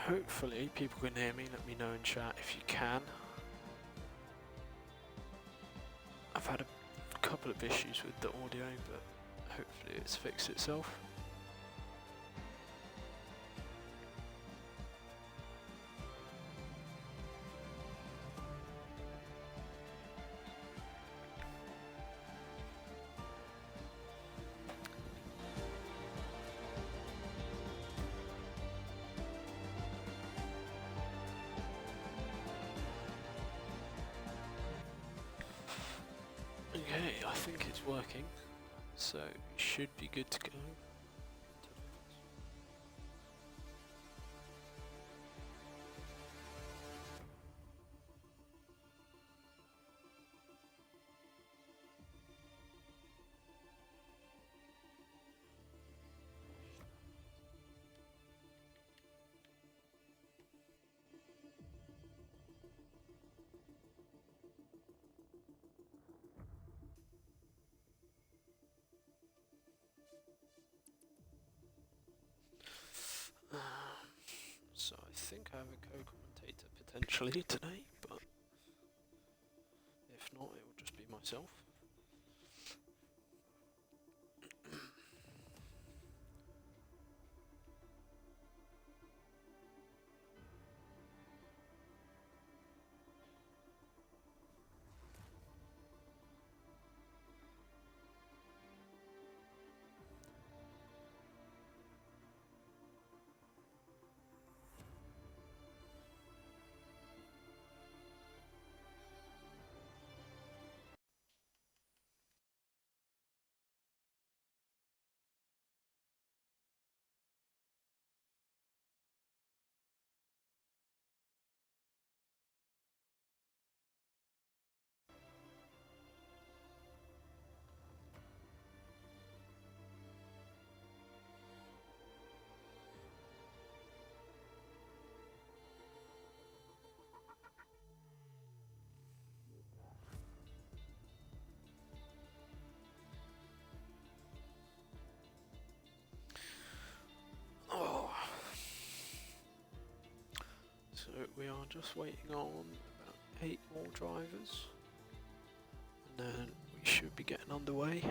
hopefully people can hear me. Let me know in chat if you can. I've had a couple of issues with the audio, but hopefully it's fixed itself. Okay, I think it's working, so it should be good to go. So I think I have a co-commentator potentially today, but if not, it will just be myself. Oh. So we are just waiting on about 8 more drivers, and then we should be getting underway.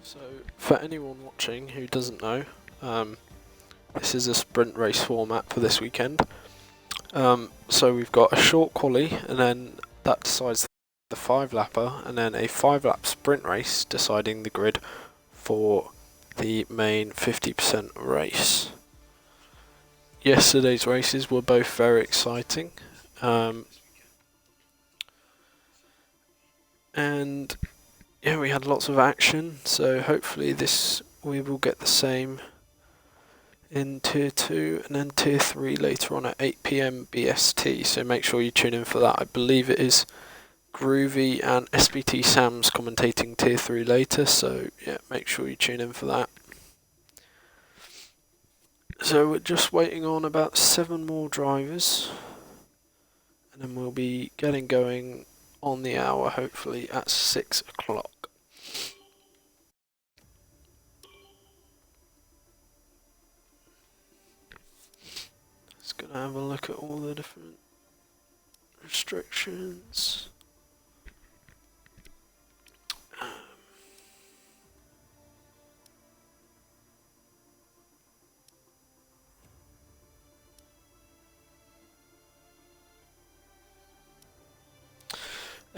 So, for anyone watching who doesn't know, this is a sprint race format for this weekend. So we've got a short quali, and then that decides the 5-lapper, and then a 5-lap sprint race deciding the grid for the main 50% race. Yesterday's races were both very exciting, and yeah, we had lots of action, so hopefully we will get the same in Tier 2 and then Tier 3 later on at 8 PM BST, so make sure you tune in for that. I believe it is Groovy and SBT Sam's commentating Tier 3 later, so yeah, make sure you tune in for that. So we're just waiting on about 7 more drivers, and then we'll be getting going on the hour, hopefully at 6 o'clock. Just gonna have a look at all the different restrictions.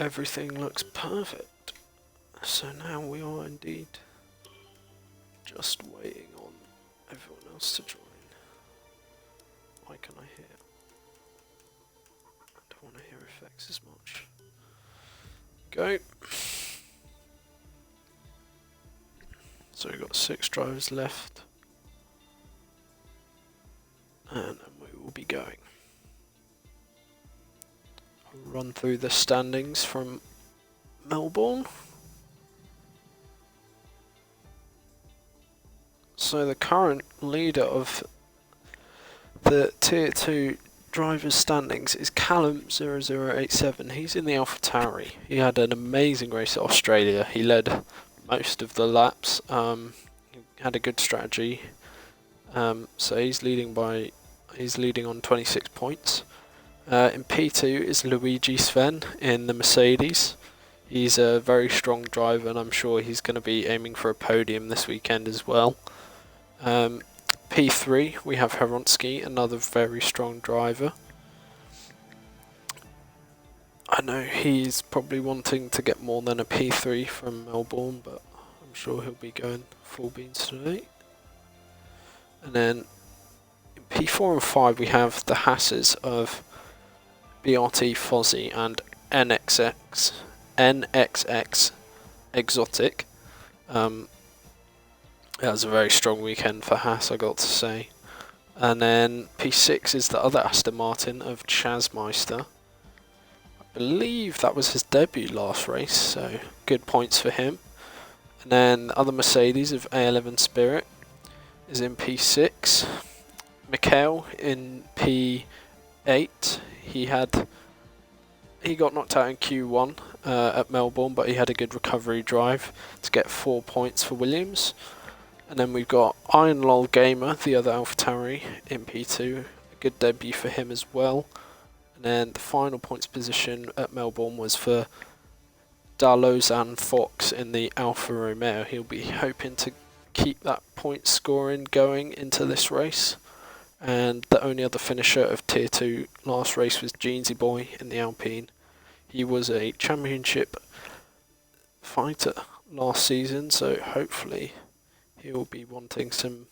Everything looks perfect. So now we are indeed just waiting on everyone else to join. Why can I hear? I don't want to hear effects as much. Go. So we've got 6 drivers left. And then we will be going. I'll run through the standings from Melbourne. So the current leader of the Tier 2 drivers standings is Callum0087. He's in the AlphaTauri. He had an amazing race at Australia. He led most of the laps. He had a good strategy. So he's leading on 26 points. In P2 is Luigi Sven in the Mercedes. He's a very strong driver, and I'm sure he's going to be aiming for a podium this weekend as well. P3 we have Heronsky, another very strong driver. I know he's probably wanting to get more than a P3 from Melbourne, but I'm sure he'll be going full beans today. And then in P4 and 5 we have the Hasses of BRT Fozzy and NXX Exotic. That was a very strong weekend for Haas, I got to say. And then P6 is the other Aston Martin of Chasmeister. I believe that was his debut last race, so good points for him. And then the other Mercedes of A11 Spirit is in P6. Mikhail in P8. He got knocked out in Q1 at Melbourne, but he had a good recovery drive to get 4 points for Williams. And then we've got Ironlol Gamer, the other AlphaTauri, in P2. A good debut for him as well. And then the final points position at Melbourne was for Darlozan Fox in the Alfa Romeo. He'll be hoping to keep that point scoring going into this race. And the only other finisher of Tier 2 last race was Jeansy Boy in the Alpine. He was a championship fighter last season, so hopefully he will be wanting some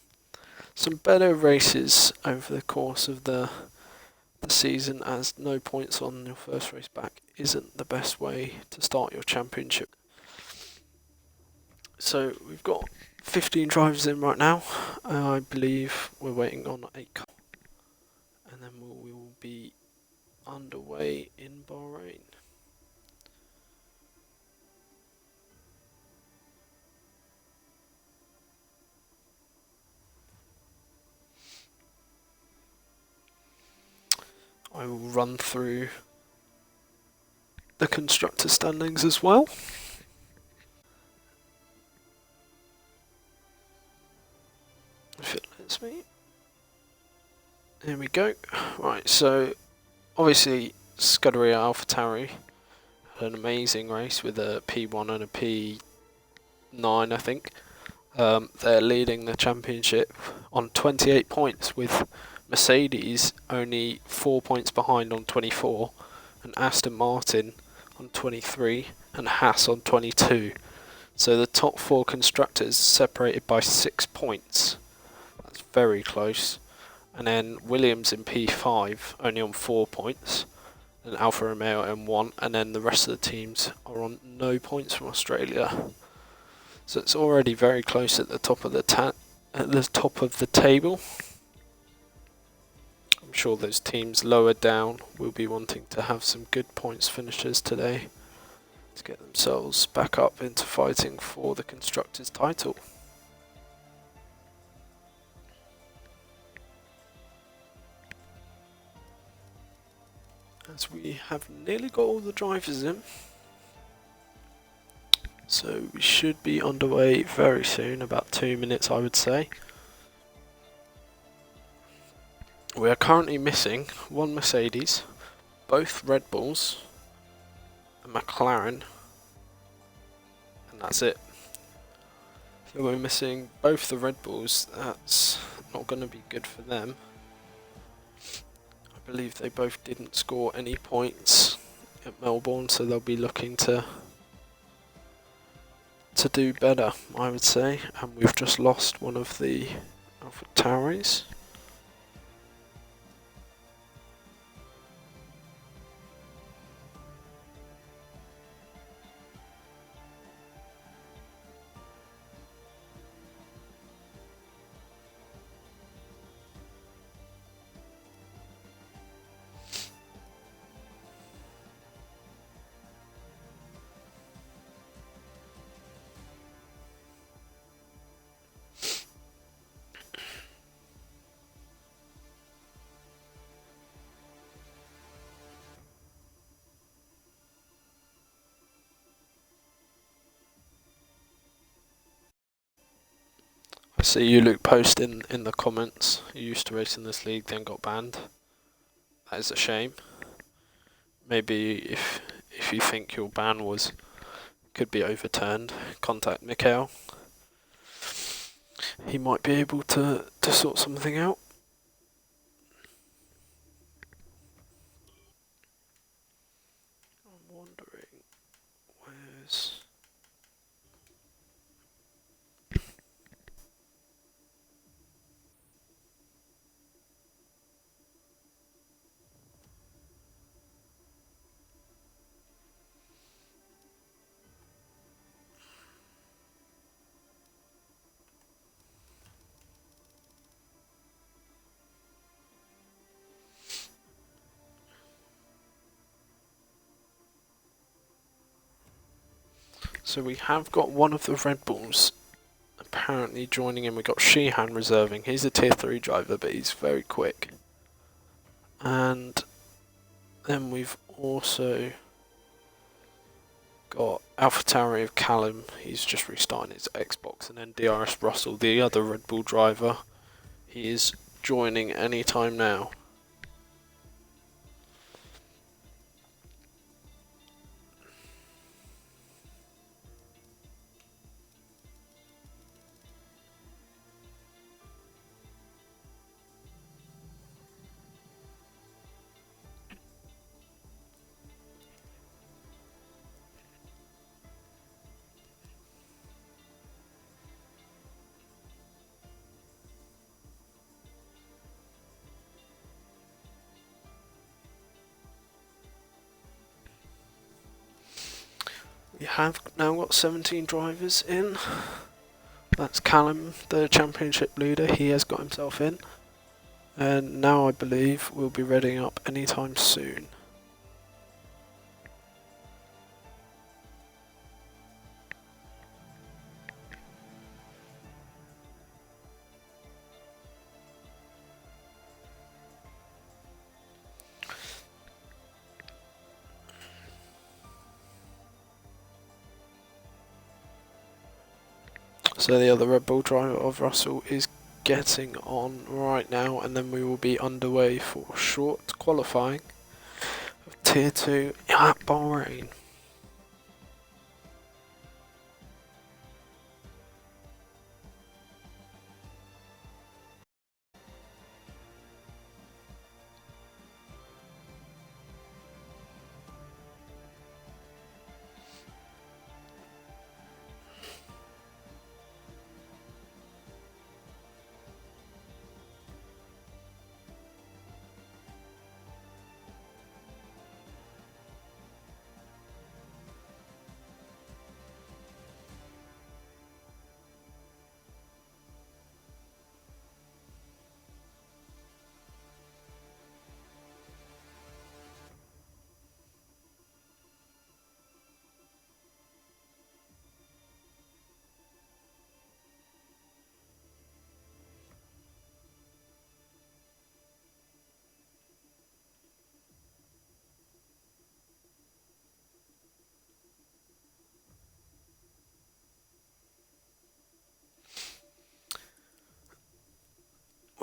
better races over the course of the season, as no points on your first race back isn't the best way to start your championship. So we've got 15 drivers in right now. I believe we're waiting on a car, and then we will be underway in Bahrain. I will run through the constructor standings as well. If it lets me. There we go. Right, so obviously Scuderia AlphaTauri had an amazing race with a P1 and a P9, I think. They're leading the championship on 28 points, with Mercedes only 4 points behind on 24, and Aston Martin on 23, and Haas on 22. So the top 4 constructors separated by 6 points. That's very close. And then Williams in P5 only on 4 points, and Alfa Romeo on 1, and then the rest of the teams are on no points from Australia. So it's already very close at the top of the table. I'm sure those teams lower down will be wanting to have some good points finishers today to get themselves back up into fighting for the constructors' title. as we have nearly got all the drivers in. So we should be underway very soon, about 2 minutes I would say. We are currently missing one Mercedes, both Red Bulls, a McLaren, and that's it. So we're missing both the Red Bulls. That's not going to be good for them. I believe they both didn't score any points at Melbourne, so they'll be looking to do better, I would say. And we've just lost one of the AlphaTauris. I see you, Luke, post in the comments. You used to race in this league, then got banned. That is a shame. Maybe if you think your ban could be overturned, contact Mikhail. He might be able to sort something out. I'm wondering where's... So we have got one of the Red Bulls apparently joining in. We've got Sheehan reserving. He's a tier 3 driver, but he's very quick. And then we've also got AlphaTauri of Callum. He's just restarting his Xbox. And then DRS Russell, the other Red Bull driver. He is joining anytime now. We have now got 17 drivers in. That's Callum, the championship leader. He has got himself in. And now I believe we'll be readying up anytime soon. So the other Red Bull driver of Russell is getting on right now, and then we will be underway for short qualifying of Tier 2 at Bahrain.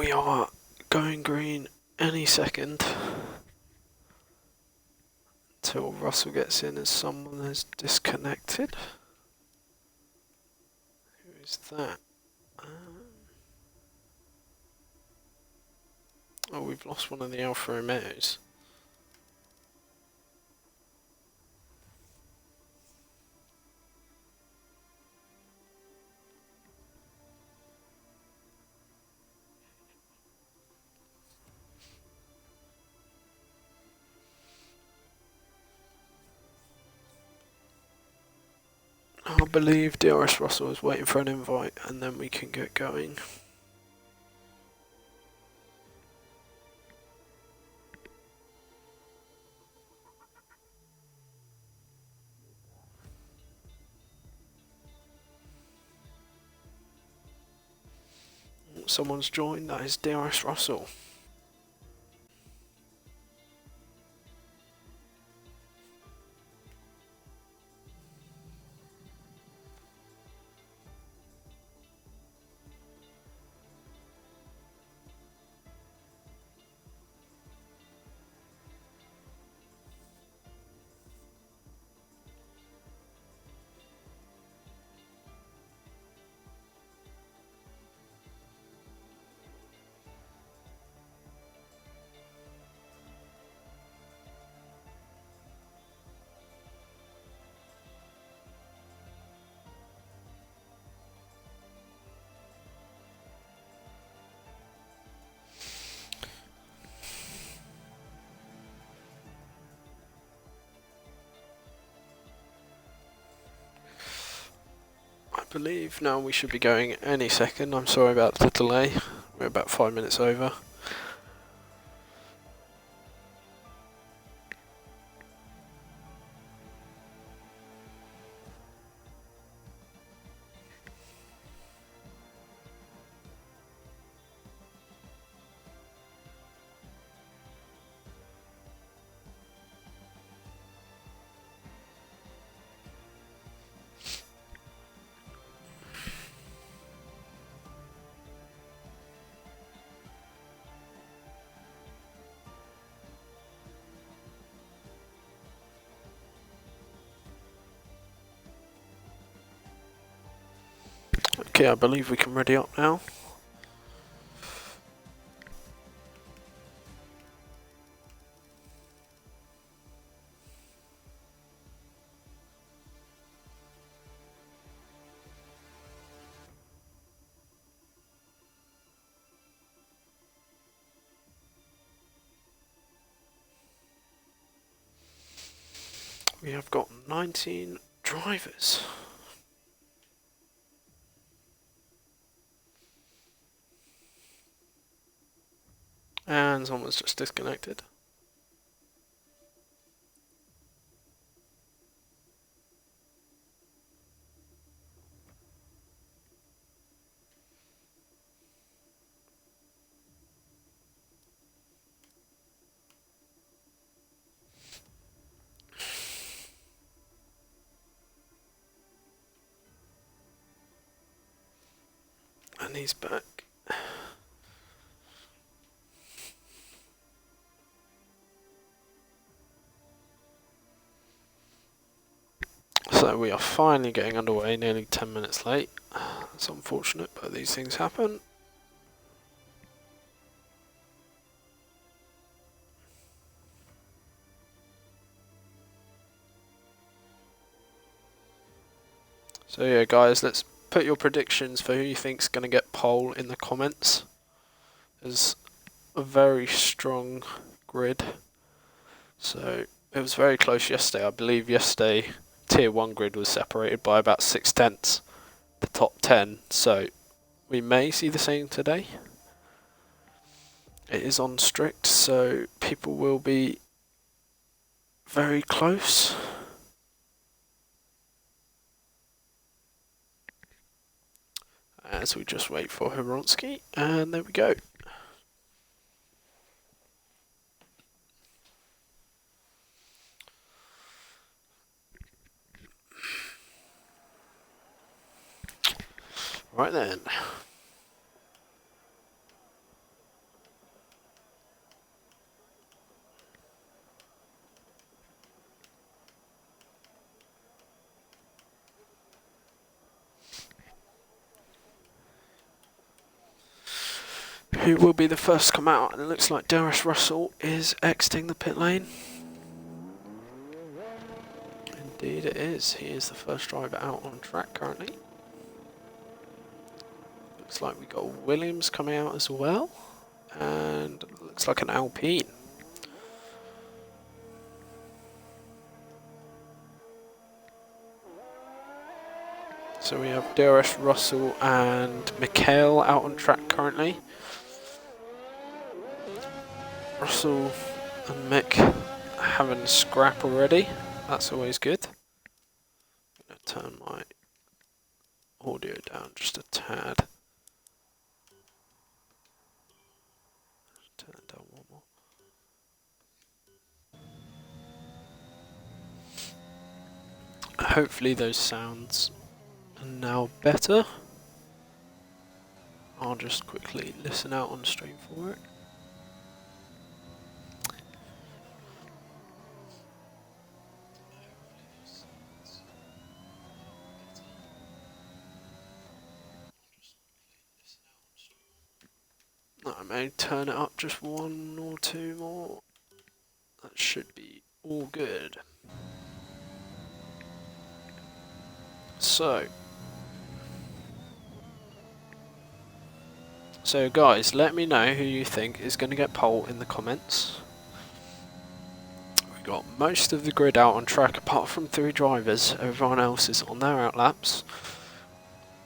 we are going green any second until Russell gets in as someone has disconnected. Who is that? Oh, we've lost one of the Alfa Romeos. I believe DRS Russell is waiting for an invite and then we can get going. Someone's joined, that is DRS Russell. I believe now we should be going any second. I'm sorry about the delay. We're about 5 minutes over. Okay, I believe we can ready up now. We have got 19 drivers. And someone's just disconnected. And he's back. So we are finally getting underway, nearly 10 minutes late. It's unfortunate, but these things happen. So yeah, guys, let's put your predictions for who you think's going to get pole in the comments. There's a very strong grid. So it was very close yesterday. I believe yesterday tier 1 grid was separated by about 6/10, the top 10. So we may see the same today. It is on strict, so people will be very close. As we just wait for Horonsky, and there we go. Right then. who will be the first to come out, and it looks like DRS Russell is exiting the pit lane. Indeed it is. He is the first driver out on track currently. Looks like we got Williams coming out as well, and looks like an Alpine. So we have DRS Russell and Mikhail out on track currently. Russell and Mick having a scrap already. That's always good. I'm going to turn my audio down just a tad. Turn it down one more. Hopefully those sounds are now better. I'll just quickly listen out on the stream for it. I may turn it up just one or two more. That should be all good. So guys, let me know who you think is going to get pole in the comments. We've got most of the grid out on track apart from 3 drivers. Everyone else is on their outlaps.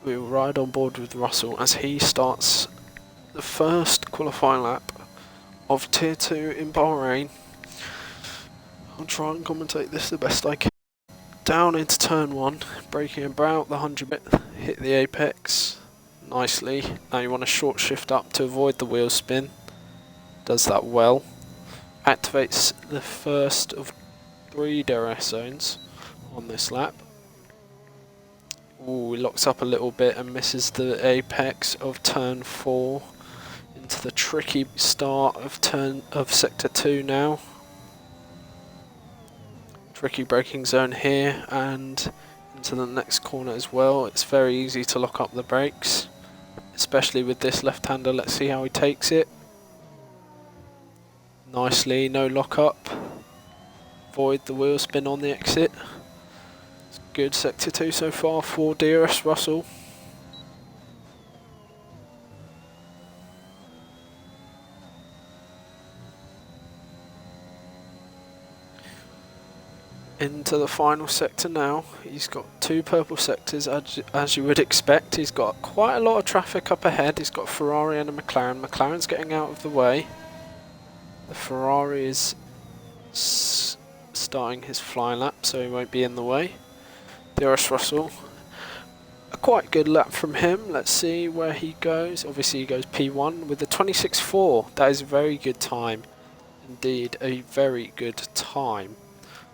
We will ride on board with Russell as he starts the first qualifying lap of Tier 2 in Bahrain. I'll try and commentate this the best I can. Down into turn 1, braking about the 100 bit, hit the apex nicely. Now you want to short shift up to avoid the wheel spin. Does that well. Activates the first of 3 DRS zones on this lap. Ooh, he locks up a little bit and misses the apex of turn 4 into the tricky start of sector 2 now. Tricky braking zone here and into the next corner as well. It's very easy to lock up the brakes, especially with this left-hander. Let's see how he takes it. Nicely, no lock up. Avoid the wheel spin on the exit. It's good sector 2 so far for DRS Russell. Into the final sector now. He's got 2 purple sectors as you would expect. He's got quite a lot of traffic up ahead. He's got a Ferrari and a McLaren. McLaren's getting out of the way. The Ferrari is starting his fly lap, so he won't be in the way. DRS Russell, a quite good lap from him. Let's see where he goes. Obviously he goes P1 with the 26.4. That is a very good time. Indeed, a very good time.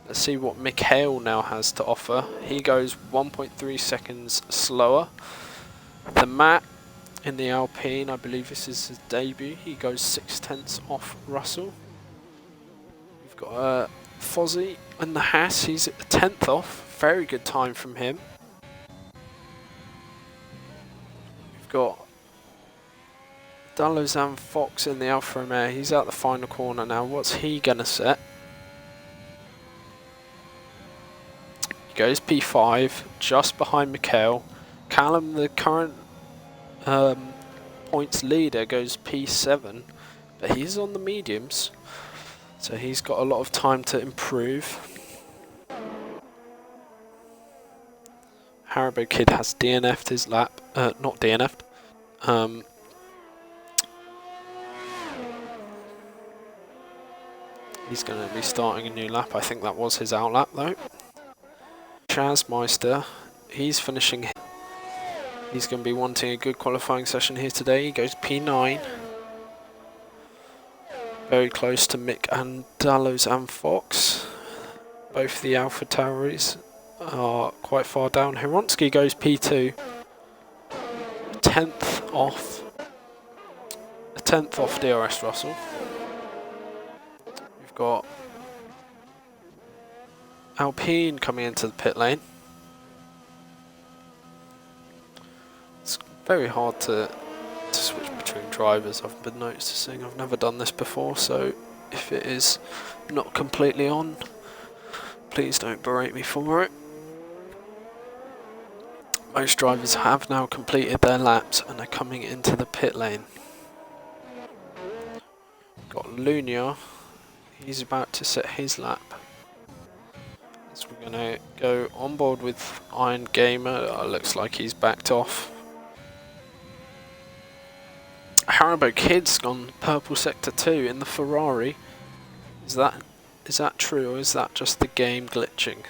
Let's see what Mikhail now has to offer. He goes 1.3 seconds slower than Matt in the Alpine. I believe this is his debut. He goes 0.6 off Russell. We've got Fozzie in the Haas. He's at 10th off. Very good time from him. We've got Dalozan Fox in the Alfa Romeo. He's out the final corner now. What's he going to set? He goes P5, just behind Mikhail. Callum, the current points leader, goes P7, but he's on the mediums, so he's got a lot of time to improve. Haribo Kid has DNF'd his lap, not DNF'd. He's going to be starting a new lap. I think that was his out lap though. Chazmeister, he's finishing. He's going to be wanting a good qualifying session here today. He goes P9. Very close to Mick and Dallows and Fox. Both the Alpha Tauris are quite far down. Hironsky goes P2. 10th off. A 10th off DRS Russell. We've got Alpine coming into the pit lane. It's very hard to switch between drivers I've been noticing. I've never done this before, so if it is not completely on, please don't berate me for it. Most drivers have now completed their laps and are coming into the pit lane. Got Lunia, he's about to set his lap. So we're going to go on board with Iron Gamer. Looks like he's backed off. Haribo Kid's gone purple sector 2 in the Ferrari. Is that true, or is that just the game glitching?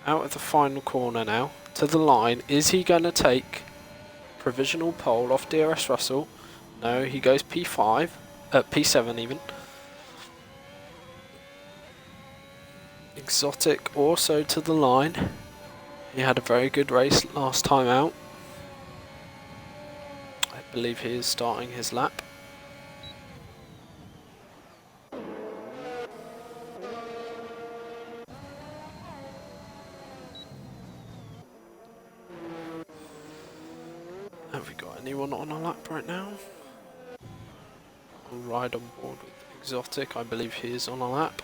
Out of the final corner now, to the line. Is he going to take provisional pole off DRS Russell? No, he goes P5, P7 even. Exotic also to the line. He had a very good race last time out. I believe he is starting his lap. Have we got anyone on a lap right now? I'll ride on board with Exotic. I believe he is on a lap.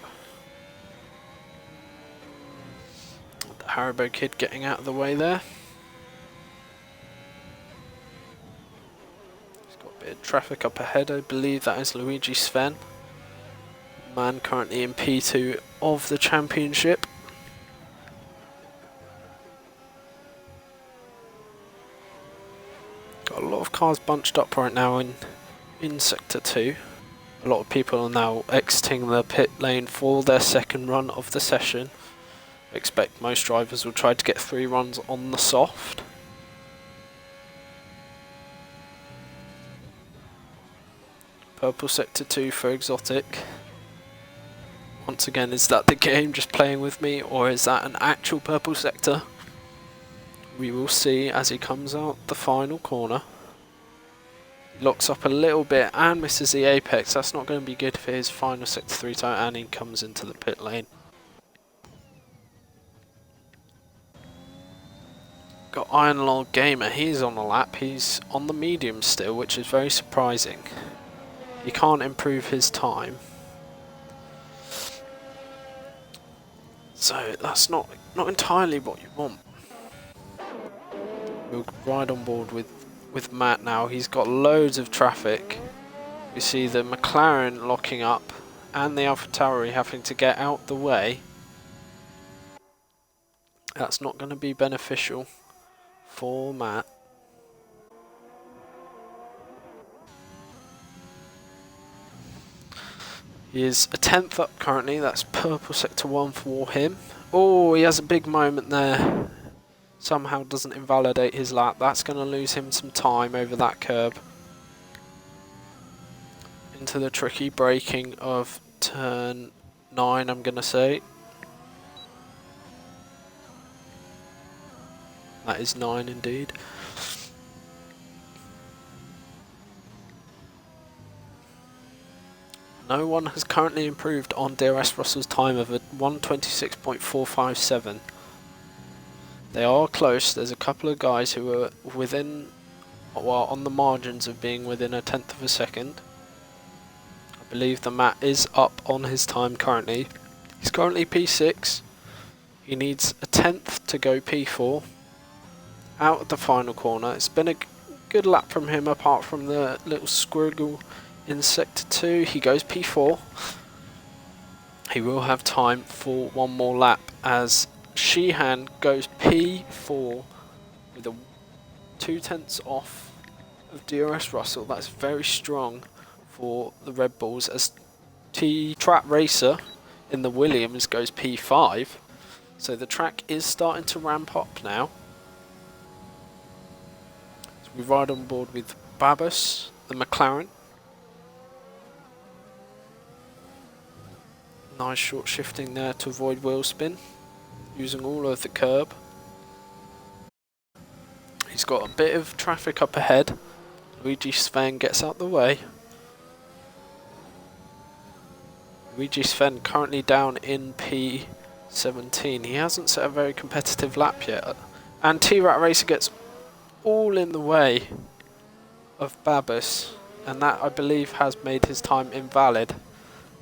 The Haribo Kid getting out of the way there. He's got a bit of traffic up ahead. I believe that is Luigi Sven. Man currently in P2 of the championship. Got a lot of cars bunched up right now in Sector 2. A lot of people are now exiting the pit lane for their second run of the session. I expect most drivers will try to get 3 runs on the soft. Purple Sector 2 for Exotic. Once again, is that the game just playing with me, or is that an actual purple sector? We will see as he comes out the final corner. He locks up a little bit and misses the apex. That's not going to be good for his final sector 3 time, and he comes into the pit lane. Got Iron Lord Gamer, he's on a lap. He's on the medium still, which is very surprising. He can't improve his time. So that's not entirely what you want. We'll ride on board with Matt now. He's got loads of traffic. We see the McLaren locking up and the AlphaTauri having to get out the way. That's not going to be beneficial for Matt. He is a 10th up currently. That's purple sector 1 for him. Oh, he has a big moment there. Somehow doesn't invalidate his lap. That's going to lose him some time over that curb. Into the tricky braking of turn 9, I'm going to say. That is 9 indeed. No one has currently improved on DRS Russell's time of a 1:26.457. They are close. There's a couple of guys who are within, well, on the margins of being within a 10th of a second. I believe the Matt is up on his time currently. He's currently P6. He needs a 10th to go P4. Out at the final corner. It's been a good lap from him apart from the little squiggle in Sector 2. He goes P4. He will have time for one more lap as Sheehan goes P4 with a 2/10 off of DRS Russell. That's very strong for the Red Bulls as T-Trap Racer in the Williams goes P5. So the track is starting to ramp up now. So we ride on board with Babus, the McLaren. Nice short shifting there to avoid wheel spin, using all of the curb. He's got a bit of traffic up ahead. Luigi Sven gets out the way. Luigi Sven currently down in P17. He hasn't set a very competitive lap yet. And T-Rat Racer gets all in the way of Babus. and that I believe has made his time invalid.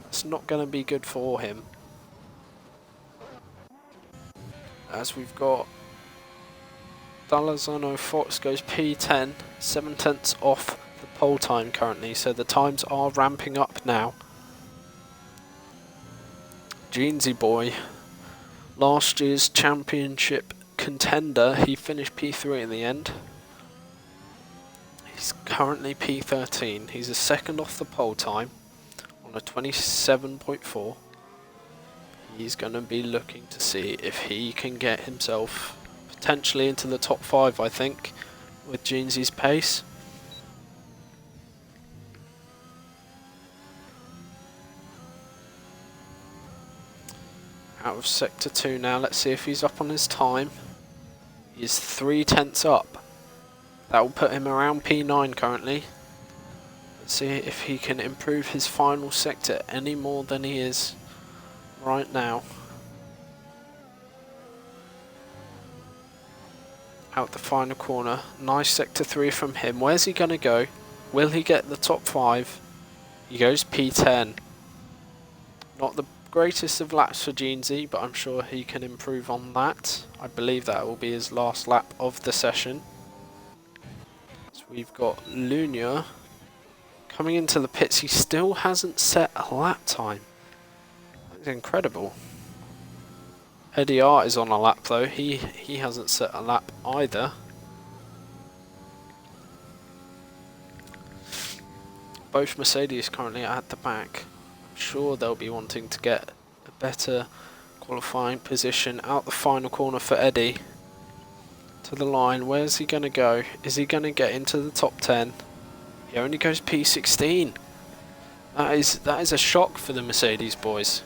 That's not going to be good for him, as we've got Dalazano Fox goes P10, 7/10 off the pole time currently, so the times are ramping up now. Jeansy boy, last year's championship contender, he finished P3 in the end. He's currently P13. He's a second off the pole time on a 27.4. He's going to be looking to see if he can get himself potentially into the top 5, I think, with Jeansy's pace. Out of sector 2 now. Let's see if he's up on his time. He's 3/10 up. That will put him around P9 currently. Let's see if he can improve his final sector any more than he is right now. Out the final corner. Nice sector 3 from him. Where's he going to go? Will he get the top 5? He goes P10. Not the greatest of laps for Jeansy, but I'm sure he can improve on that. I believe that will be his last lap of the session. So we've got Lunia coming into the pits. He still hasn't set a lap time. That's incredible. Eddie Art is on a lap though. He hasn't set a lap either. Both Mercedes currently at the back. I'm sure they'll be wanting to get a better qualifying position. Out the final corner for Eddie. To the line. Where's he going to go? Is he going to get into the top 10? He only goes P16. That is a shock for the Mercedes boys.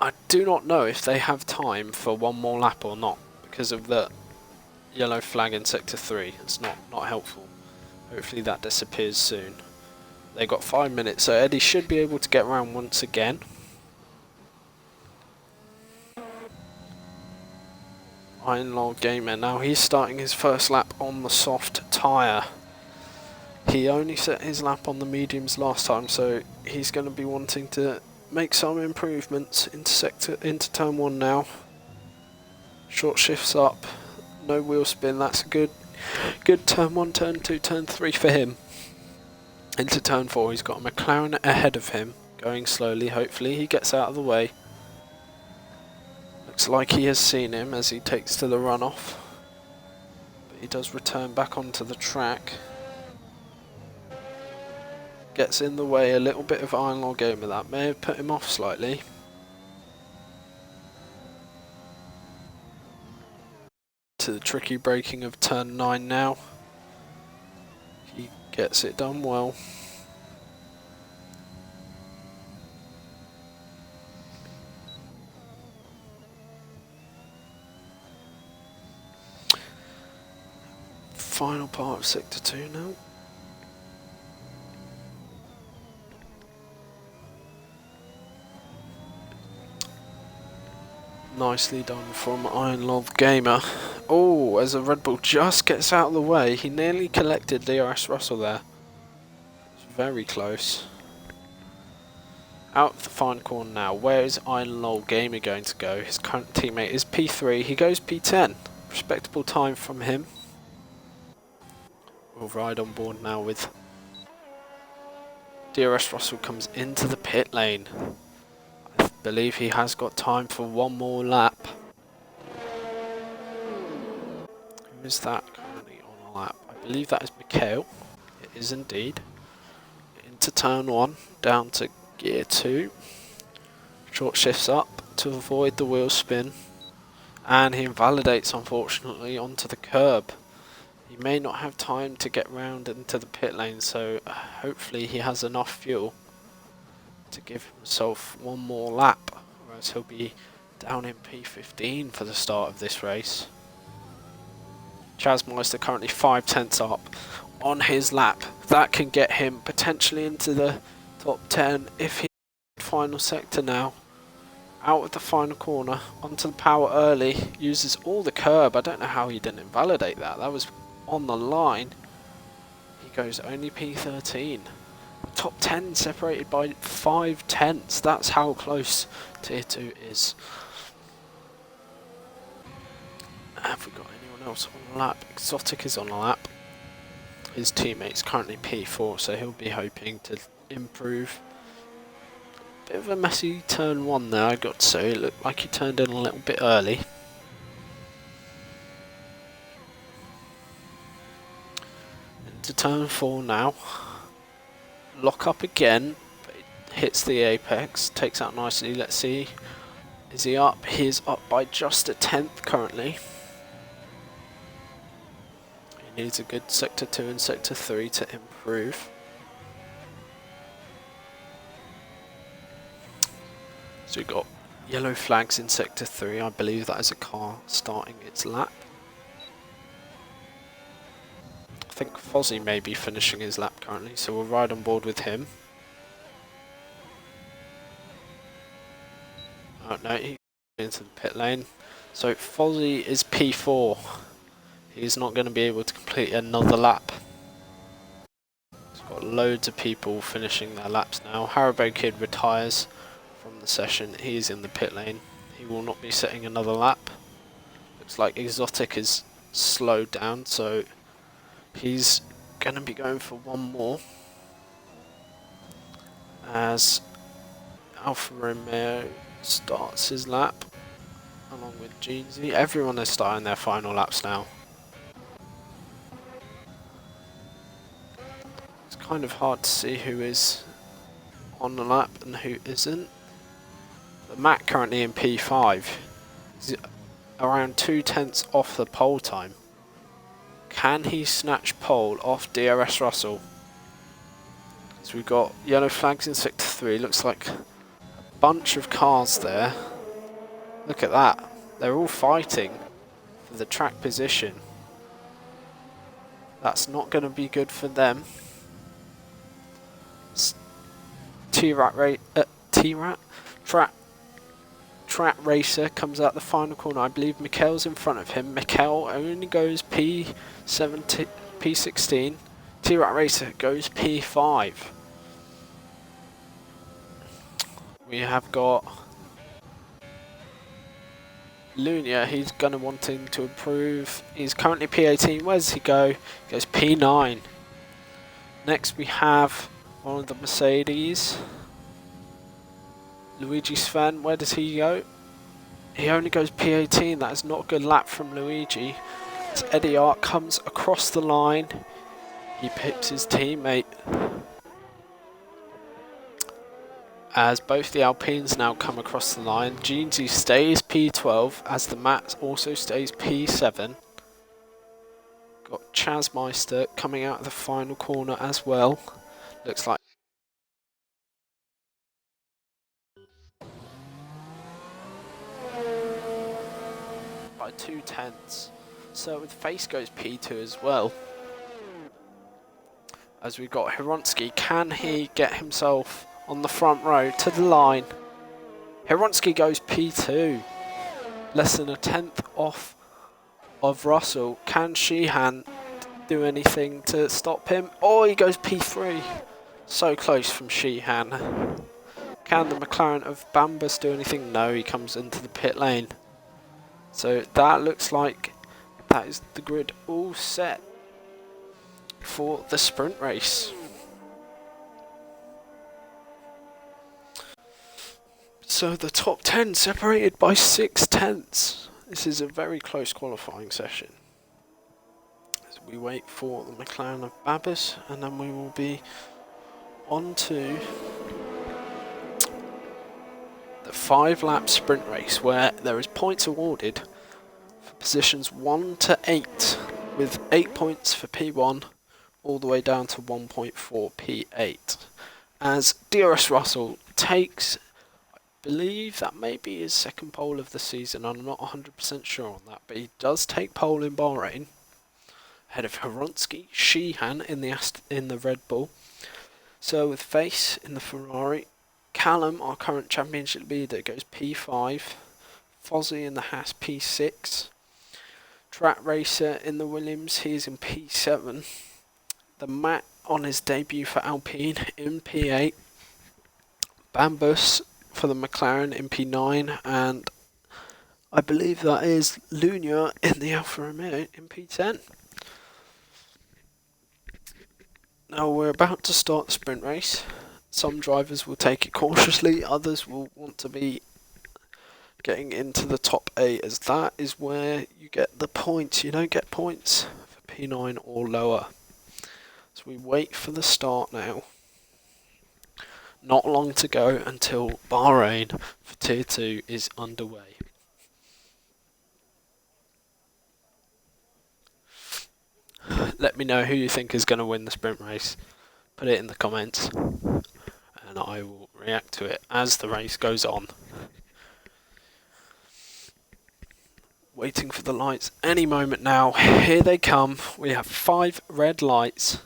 I do not know if they have time for one more lap or not because of the yellow flag in sector 3. It's not helpful. Hopefully that disappears soon. They've got 5 minutes, so Eddie should be able to get around once again. Ironlaw Gamer, now he's starting his first lap on the soft tyre. He only set his lap on the mediums last time, so he's going to be wanting to make some improvements into turn 1 now. Short shifts up, no wheel spin, that's a good turn 1, turn 2, turn 3 for him. Into turn 4, he's got a McLaren ahead of him, going slowly. Hopefully he gets out of the way. Looks like he has seen him as he takes to the runoff. But he does return back onto the track. Gets in the way, a little bit of Ironlaw Gamer. That may have put him off slightly. To the tricky braking of turn 9 now. He gets it done well. Final part of sector 2 now. Nicely done from Ironlaw Gamer. Oh, as a Red Bull just gets out of the way, he nearly collected DRS Russell there. It's very close. Out of the final corner now. Where is Ironlaw Gamer going to go? His current teammate is P3. He goes P10. Respectable time from him. We'll ride on board now with DRS Russell comes into the pit lane. I believe he has got time for one more lap. Who is that currently on a lap? I believe that is Mikhail. It is indeed. Into turn 1, down to gear 2. Short shifts up to avoid the wheel spin. And he invalidates, unfortunately, onto the curb. He may not have time to get round into the pit lane, so hopefully he has enough fuel to give himself one more lap, or else he'll be down in P15 for the start of this race. Chasmeister currently 5/10 up on his lap. That can get him potentially into the top 10 if he final sector now. Out of the final corner, onto the power early, uses all the curb. I don't know how he didn't invalidate that. That was on the line. He goes only P13. Top 10 separated by 5 tenths. That's how close Tier 2 is. Have we got anyone else on the lap? Exotic is on the lap. His teammate's currently P4, so he'll be hoping to improve. Bit of a messy turn 1 there, I got to say. It looked like he turned in a little bit early. Into turn 4 now. Lock up again, but it hits the apex, takes out nicely. Let's see. Is he up? He is up by just a tenth currently. He needs a good sector 2 and sector 3 to improve. So we've got yellow flags in sector 3. I believe that is a car starting its lap. I think Fozzie may be finishing his lap currently, so we'll ride on board with him. Oh no, he's into the pit lane. So Fozzie is P4. He's not going to be able to complete another lap. He's got loads of people finishing their laps now. Haribo Kid retires from the session. He's in the pit lane. He will not be setting another lap. Looks like Exotic is slowed down, so he's going to be going for one more. As Alfa Romeo starts his lap along with Jeezy. Everyone is starting their final laps now. It's kind of hard to see who is on the lap and who isn't. But Matt currently in P5 is around 2 tenths off the pole time. Can he snatch pole off DRS Russell? So we've got yellow flags in sector 3. Looks like a bunch of cars there. Look at that. They're all fighting for the track position. That's not going to be good for them. Track Racer comes out the final corner. I believe Mikel's in front of him. Mikel only goes P16. T-Rat Racer goes P5. We have got Lunia. He's gonna wanting to improve. He's currently P18. Where does he go? He goes P9. Next we have one of the Mercedes. Luigi Sven, where does he go? He only goes P18. That is not a good lap from Luigi. As Eddie Art comes across the line, he picks his teammate. As both the Alpines now come across the line, Jeezy stays P12 as the Matt also stays P7. Got Chaz Meister coming out of the final corner as well. Looks like by 2 tenths. So with Face goes P2 as well. As we've got Hironsky, can he get himself on the front row to the line? Hironsky goes P2. Less than a tenth off of Russell. Can Sheehan do anything to stop him? Oh, he goes P3. So close from Sheehan. Can the McLaren of Bambus do anything? No, he comes into the pit lane. So that looks like that is the grid all set for the sprint race. So the top 10 separated by 6 tenths. This is a very close qualifying session. As we wait for the McLaren of Babus, and then we will be on to the 5-lap sprint race, where there is points awarded for positions 1 to 8, with 8 points for P1 all the way down to 1.4 P8. As DRS Russell takes, I believe that may be his second pole of the season. I'm not 100% sure on that, but he does take pole in Bahrain, ahead of Hironsky, Sheehan in the Red Bull. So with Face in the Ferrari, Callum, our current championship leader, goes P5. Fozzie in the Haas P6. Track Racer in the Williams, he is in P7. the Matt on his debut for Alpine in P8, Bambus for the McLaren in P9, and I believe that is Lunia in the Alfa Romeo in P10. Now we're about to start the sprint race. Some drivers will take it cautiously, others will want to be getting into the top 8, as that is where you get the points. You don't get points for P9 or lower. So we wait for the start now. Not long to go until Bahrain for Tier 2 is underway. Let me know who you think is going to win the sprint race. Put it in the comments and I will react to it as the race goes on. Waiting for the lights any moment now. Here they come. We have 5 red lights.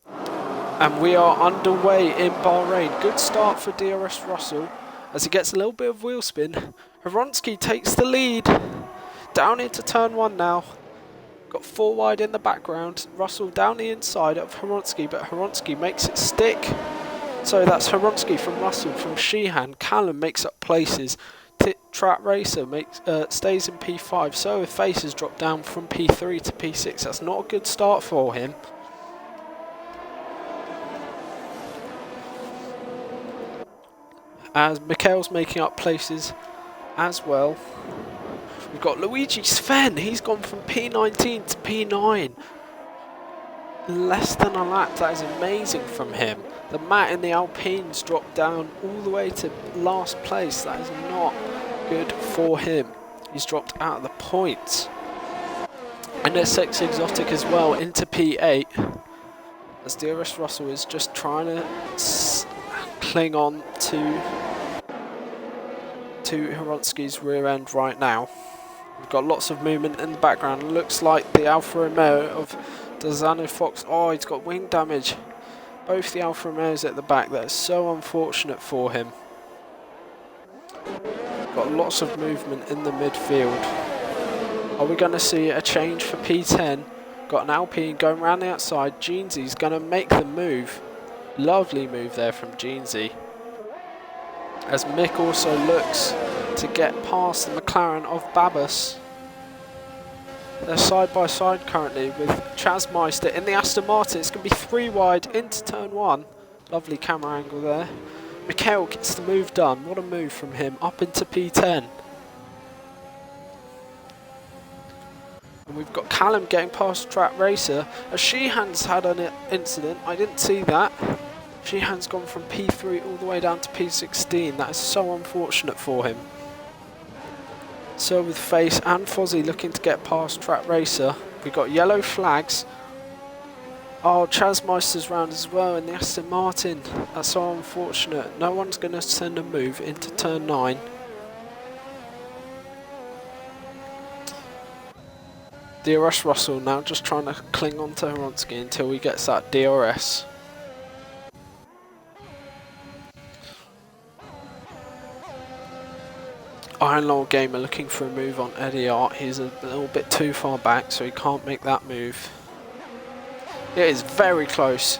And we are underway in Bahrain. Good start for DRS Russell as he gets a little bit of wheel spin. Hronsky takes the lead. Down into turn 1 now. Got 4 wide in the background. Russell down the inside of Hronsky, but Hronsky makes it stick. So that's Hronsky from Russell, from Sheehan. Callum makes up places. Track Racer stays in P5. So if Face has dropped down from P3 to P6. That's not a good start for him. As Mikhail's making up places as well. We've got Luigi Sven. He's gone from P19 to P9. Less than a lap. That is amazing from him. The Matt in the Alpines dropped down all the way to last place. That is not good for him. He's dropped out of the points. And there's 6 Exotic as well into P8. As DRS Russell is just trying to cling on to Hronsky's rear end right now. We've got lots of movement in the background. Looks like the Alfa Romeo of Dazano Fox. Oh, he's got wing damage. Both the Alfa Romeos at the back. That is so unfortunate for him. Got lots of movement in the midfield. Are we going to see a change for P10? Got an Alpine going around the outside. Jeansy's going to make the move. Lovely move there from Jeansy. As Mick also looks to get past the McLaren of Babus. They're side by side currently with Chasmeister in the Aston Martin. It's going to be 3 wide into turn 1. Lovely camera angle there. Mikhail gets the move done. What a move from him. Up into P10. And we've got Callum getting past Track Racer. As Sheehan's had an incident. I didn't see that. Sheehan's gone from P3 all the way down to P16. That is so unfortunate for him. So with Face and Fozzie looking to get past Track Racer. We've got yellow flags. Oh, Chasmeister's round as well in the Aston Martin. That's so unfortunate. No one's going to send a move into turn 9. DRS Russell now just trying to cling on to Hronsky until he gets that DRS. Iron Law Gamer looking for a move on Eddie Art. He's a little bit too far back, so he can't make that move. It is very close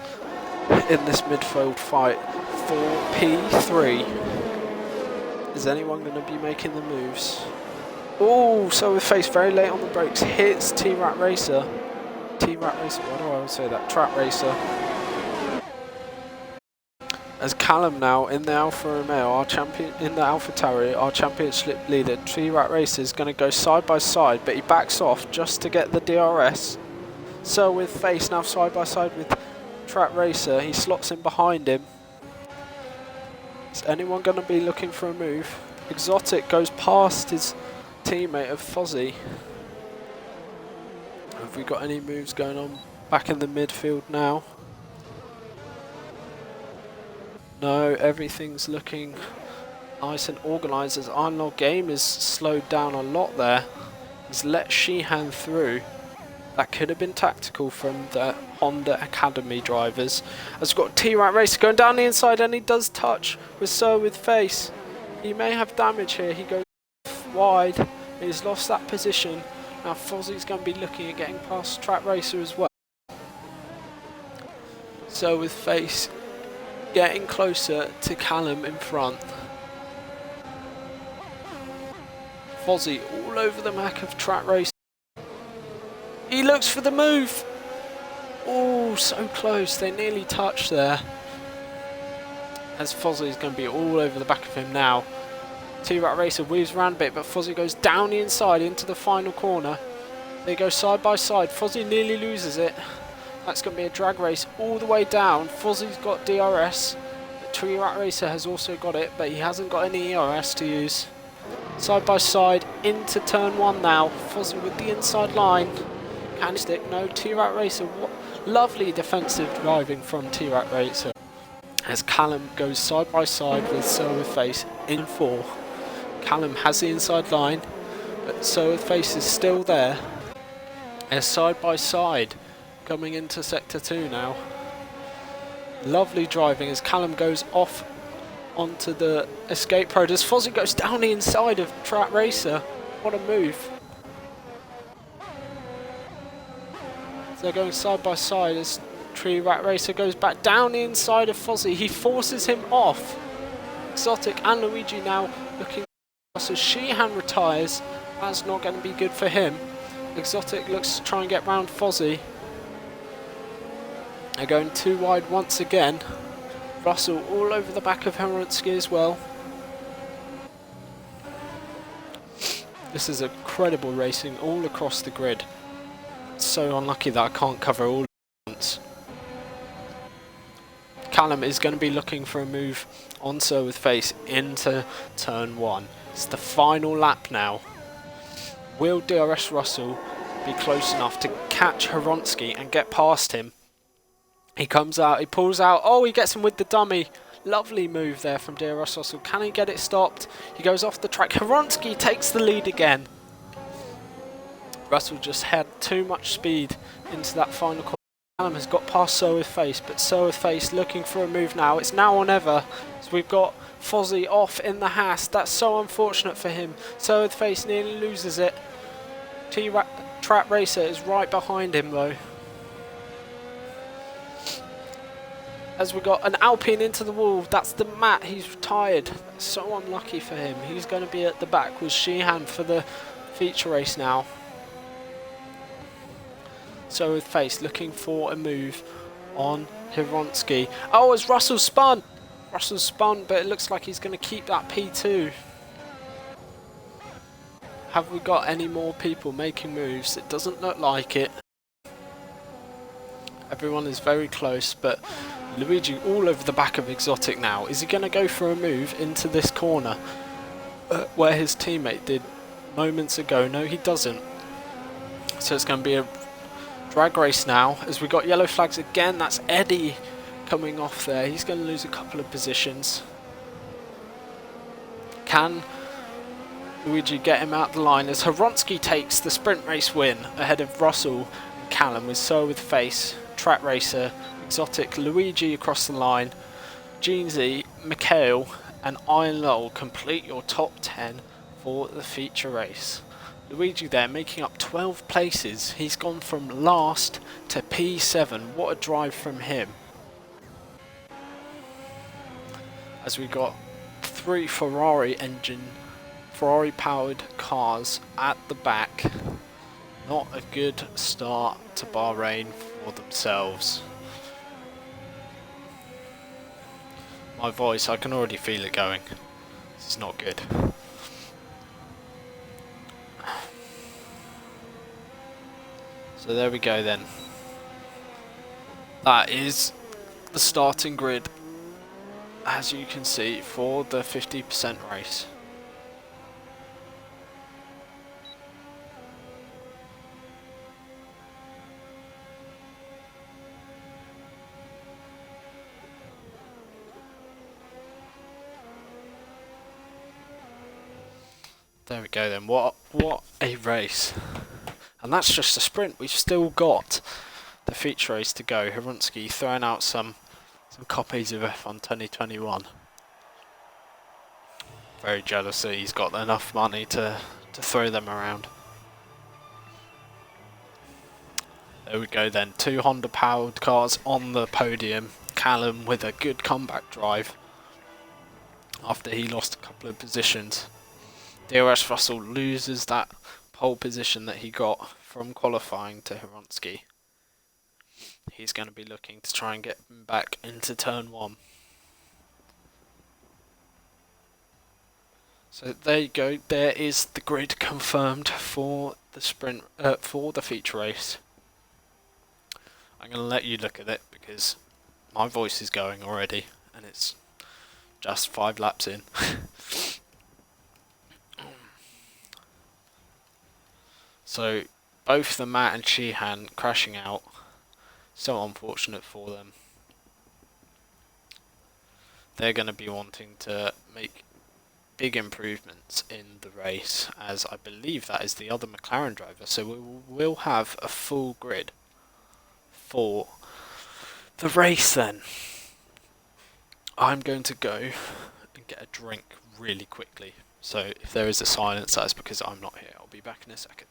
in this midfield fight for P3. Is anyone going to be making the moves? Oh, so with Face very late on the brakes, hits T-Rat Racer. T-Rat Racer, why do I always say that? Track Racer. As Callum now in the Alfa Romeo, our champion in the AlphaTauri, our championship leader, T-Rat Racer is going to go side by side, but he backs off just to get the DRS. So with Face now side by side with Track Racer, he slots in behind him. Is anyone going to be looking for a move? Exotic goes past his teammate of Fozzie. Have we got any moves going on back in the midfield now? No, everything's looking nice and organised as Iron Law Game is slowed down a lot there. He's let Sheehan through. That could have been tactical from the Honda Academy drivers. As we've got T-Rat Racer going down the inside and he does touch with Face. He may have damage here. He goes wide. He's lost that position. Now Fozzie's going to be looking at getting past Track Racer as well. So with Face getting closer to Callum in front. Fozzie all over the back of Track Race. He looks for the move. Oh, so close. They nearly touched there. As Fozzie is going to be all over the back of him now. T-Rat Racer weaves around a bit, but Fozzie goes down the inside into the final corner. They go side by side. Fozzie nearly loses it. That's going to be a drag race all the way down. Fozzie's got DRS. T-Rat Racer has also got it, but he hasn't got any ERS to use. Side by side into turn 1 now. Fozzie with the inside line. Can he stick? No. T-Rat Racer. What lovely defensive driving from T-Rat Racer. As Callum goes side by side with Sir with Face in 4. Callum has the inside line, but Sir with Face is still there. As side by side coming into sector 2 now. Lovely driving as Callum goes off onto the escape road as Fozzie goes down the inside of Track Racer. What a move. So they're going side by side as T-Rat Racer goes back down the inside of Fozzie. He forces him off. Exotic and Luigi now looking as Sheehan retires. That's not going to be good for him. Exotic looks to try and get round Fozzie. They're going too wide once again. Russell all over the back of Heronski as well. This is incredible racing all across the grid. So unlucky that I can't cover all at once. Callum is going to be looking for a move on Sir with Face into turn 1. It's the final lap now. Will DRS Russell be close enough to catch Heronski and get past him? He comes out, he pulls out, oh, he gets him with the dummy. Lovely move there from DRS Russell. Can he get it stopped? He goes off the track. Heronski takes the lead again. Russell just had too much speed into that final corner. Callum has got past Sir with Face, but Sir with Face looking for a move now. It's now or never. So we've got Fozzie off in the Haas. That's so unfortunate for him. Sir with Face nearly loses it. Track Racer is right behind him though. As we got an Alpine into the wall, that's the Matt, he's retired. That's so unlucky for him. He's going to be at the back with Sheehan for the feature race now. So with Face looking for a move on Heronski. Oh, as Russell spun! Russell spun, but it looks like he's going to keep that P2. Have we got any more people making moves? It doesn't look like it. Everyone is very close, but Luigi all over the back of Exotic now. Is he going to go for a move into this corner where his teammate did moments ago? No, he doesn't. So it's going to be a drag race now as we got yellow flags again. That's Eddie coming off there. He's going to lose a couple of positions. Can Luigi get him out the line as Heronski takes the sprint race win ahead of Russell and Callum with So with Face, Track Racer, Exotic, Luigi across the line. Jeansy, Mikhail and Iron Lowell complete your top 10 for the feature race. Luigi there making up 12 places. He's gone from last to P7. What a drive from him. As we got 3 Ferrari powered cars at the back. Not a good start to Bahrain for themselves. My voice, I can already feel it going. This is not good. So there we go then. That is the starting grid, as you can see, for the 50% race. There we go then. What a race. And that's just a sprint. We've still got the feature race to go. Heronski throwing out some copies of F1 2021. Very jealous that he's got enough money to throw them around. There we go then, 2 Honda powered cars on the podium. Callum with a good comeback drive after he lost a couple of positions. DRS Russell loses that pole position that he got from qualifying to Hironsky. He's going to be looking to try and get him back into turn 1. So there you go, there is the grid confirmed for the sprint, for the feature race. I'm going to let you look at it because my voice is going already and it's just 5 laps in. So both the Matt and Sheehan crashing out, so unfortunate for them. They're going to be wanting to make big improvements in the race, as I believe that is the other McLaren driver, so we will have a full grid for the race then. I'm going to go and get a drink really quickly, so if there is a silence, that's because I'm not here. I'll be back in a second.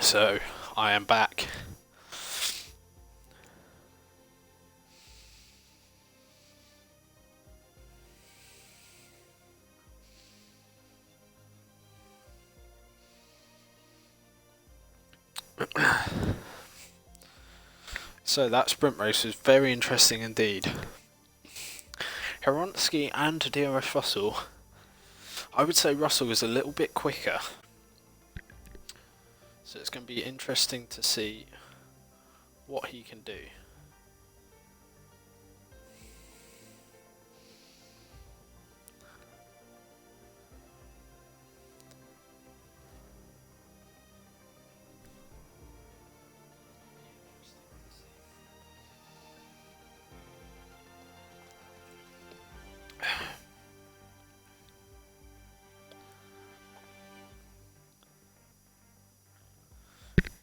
So, I am back. So that sprint race was very interesting indeed. Hironsky and DRS Russell, I would say Russell was a little bit quicker. So it's going to be interesting to see what he can do.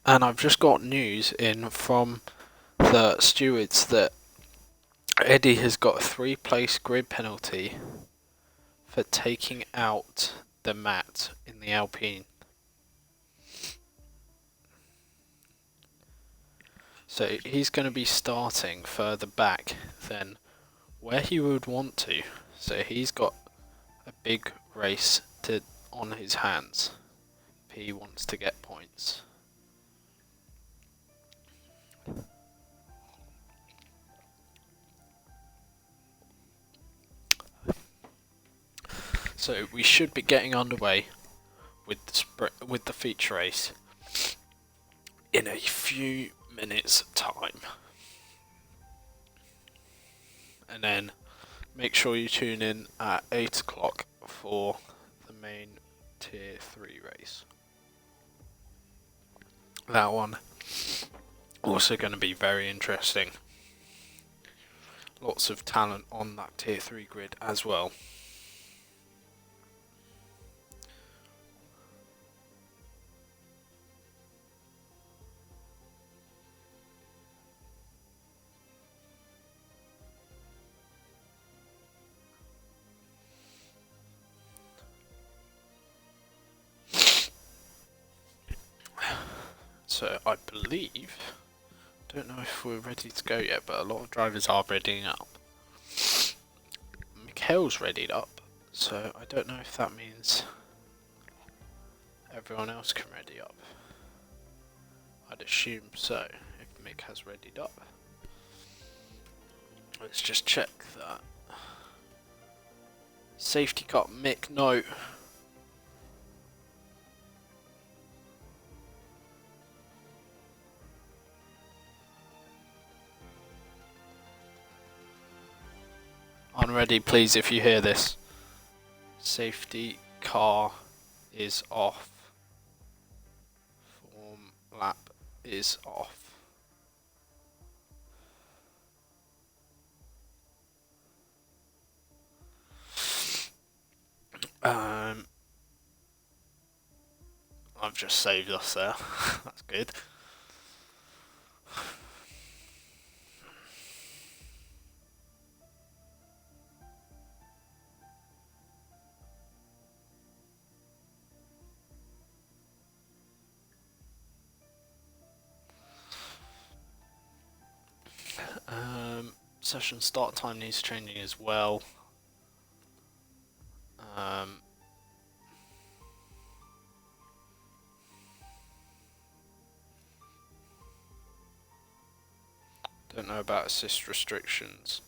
And I've just got news in from the stewards that Eddie has got a 3-place grid penalty for taking out the mat in the Alpine. So he's going to be starting further back than where he would want to. So he's got a big race on his hands if he wants to get points. So we should be getting underway with the feature race in a few minutes time. And then make sure you tune in at 8 o'clock for the main tier 3 race. That one also going to be very interesting. Lots of talent on that tier 3 grid as well. So I believe, don't know if we're ready to go yet, but a lot of drivers are readying up. Mikhail's readied up, so I don't know if that means everyone else can ready up. I'd assume so, if Mick has readied up. Let's just check that. Safety car, Mick, no. Unready, please, if you hear this. Safety car is off. Form lap is off. I've just saved us there. That's good. Session start time needs changing as well. Don't know about assist restrictions.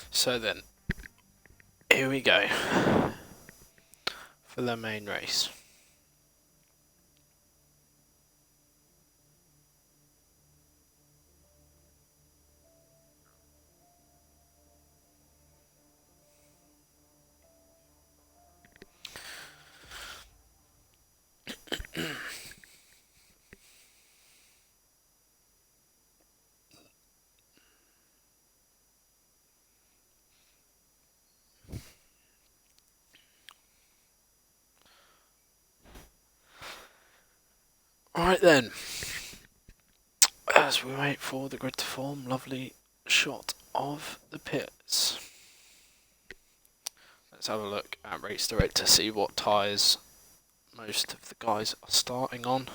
So then, here we go for the main race. Right then, as we wait for the grid to form, lovely shot of the pits. Let's have a look at Race Direct to see what tyres most of the guys are starting on.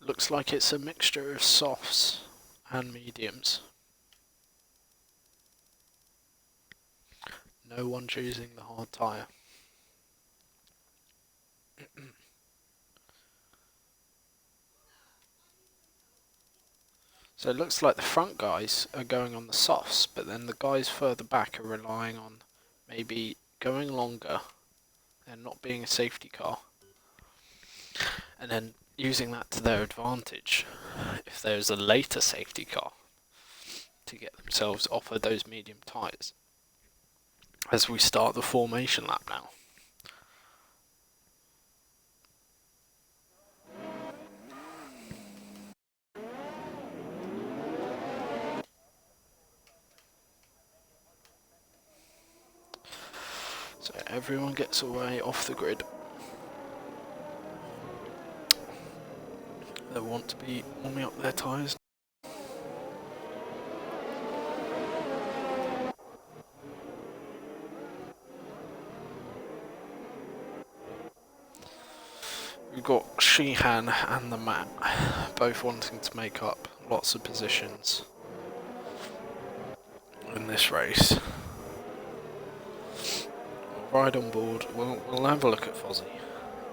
Looks like it's a mixture of softs and mediums. No one choosing the hard tyre. So it looks like the front guys are going on the softs, but then the guys further back are relying on maybe going longer and not being a safety car, and then using that to their advantage if there's a later safety car to get themselves off of those medium tyres as we start the formation lap now. So everyone gets away off the grid. want to be warming up their tyres. We've got Sheehan and the Matt both wanting to make up lots of positions in this race. Ride on board, we'll have a look at Fozzie.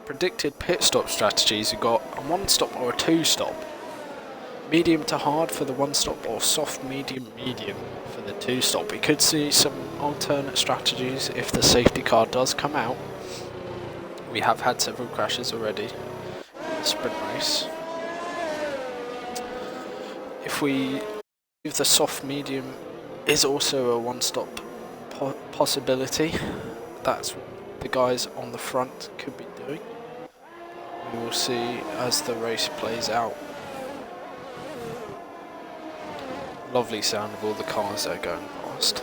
Predicted pit stop strategies, you've got a 1-stop or a 2-stop. Medium to hard for the 1-stop or soft medium for the 2-stop. We could see some alternate strategies if the safety car does come out. We have had several crashes already in the sprint race. If the soft medium is also a 1-stop possibility, that's what the guys on the front could be doing. We will see as the race plays out. Lovely sound of all the cars that are going past.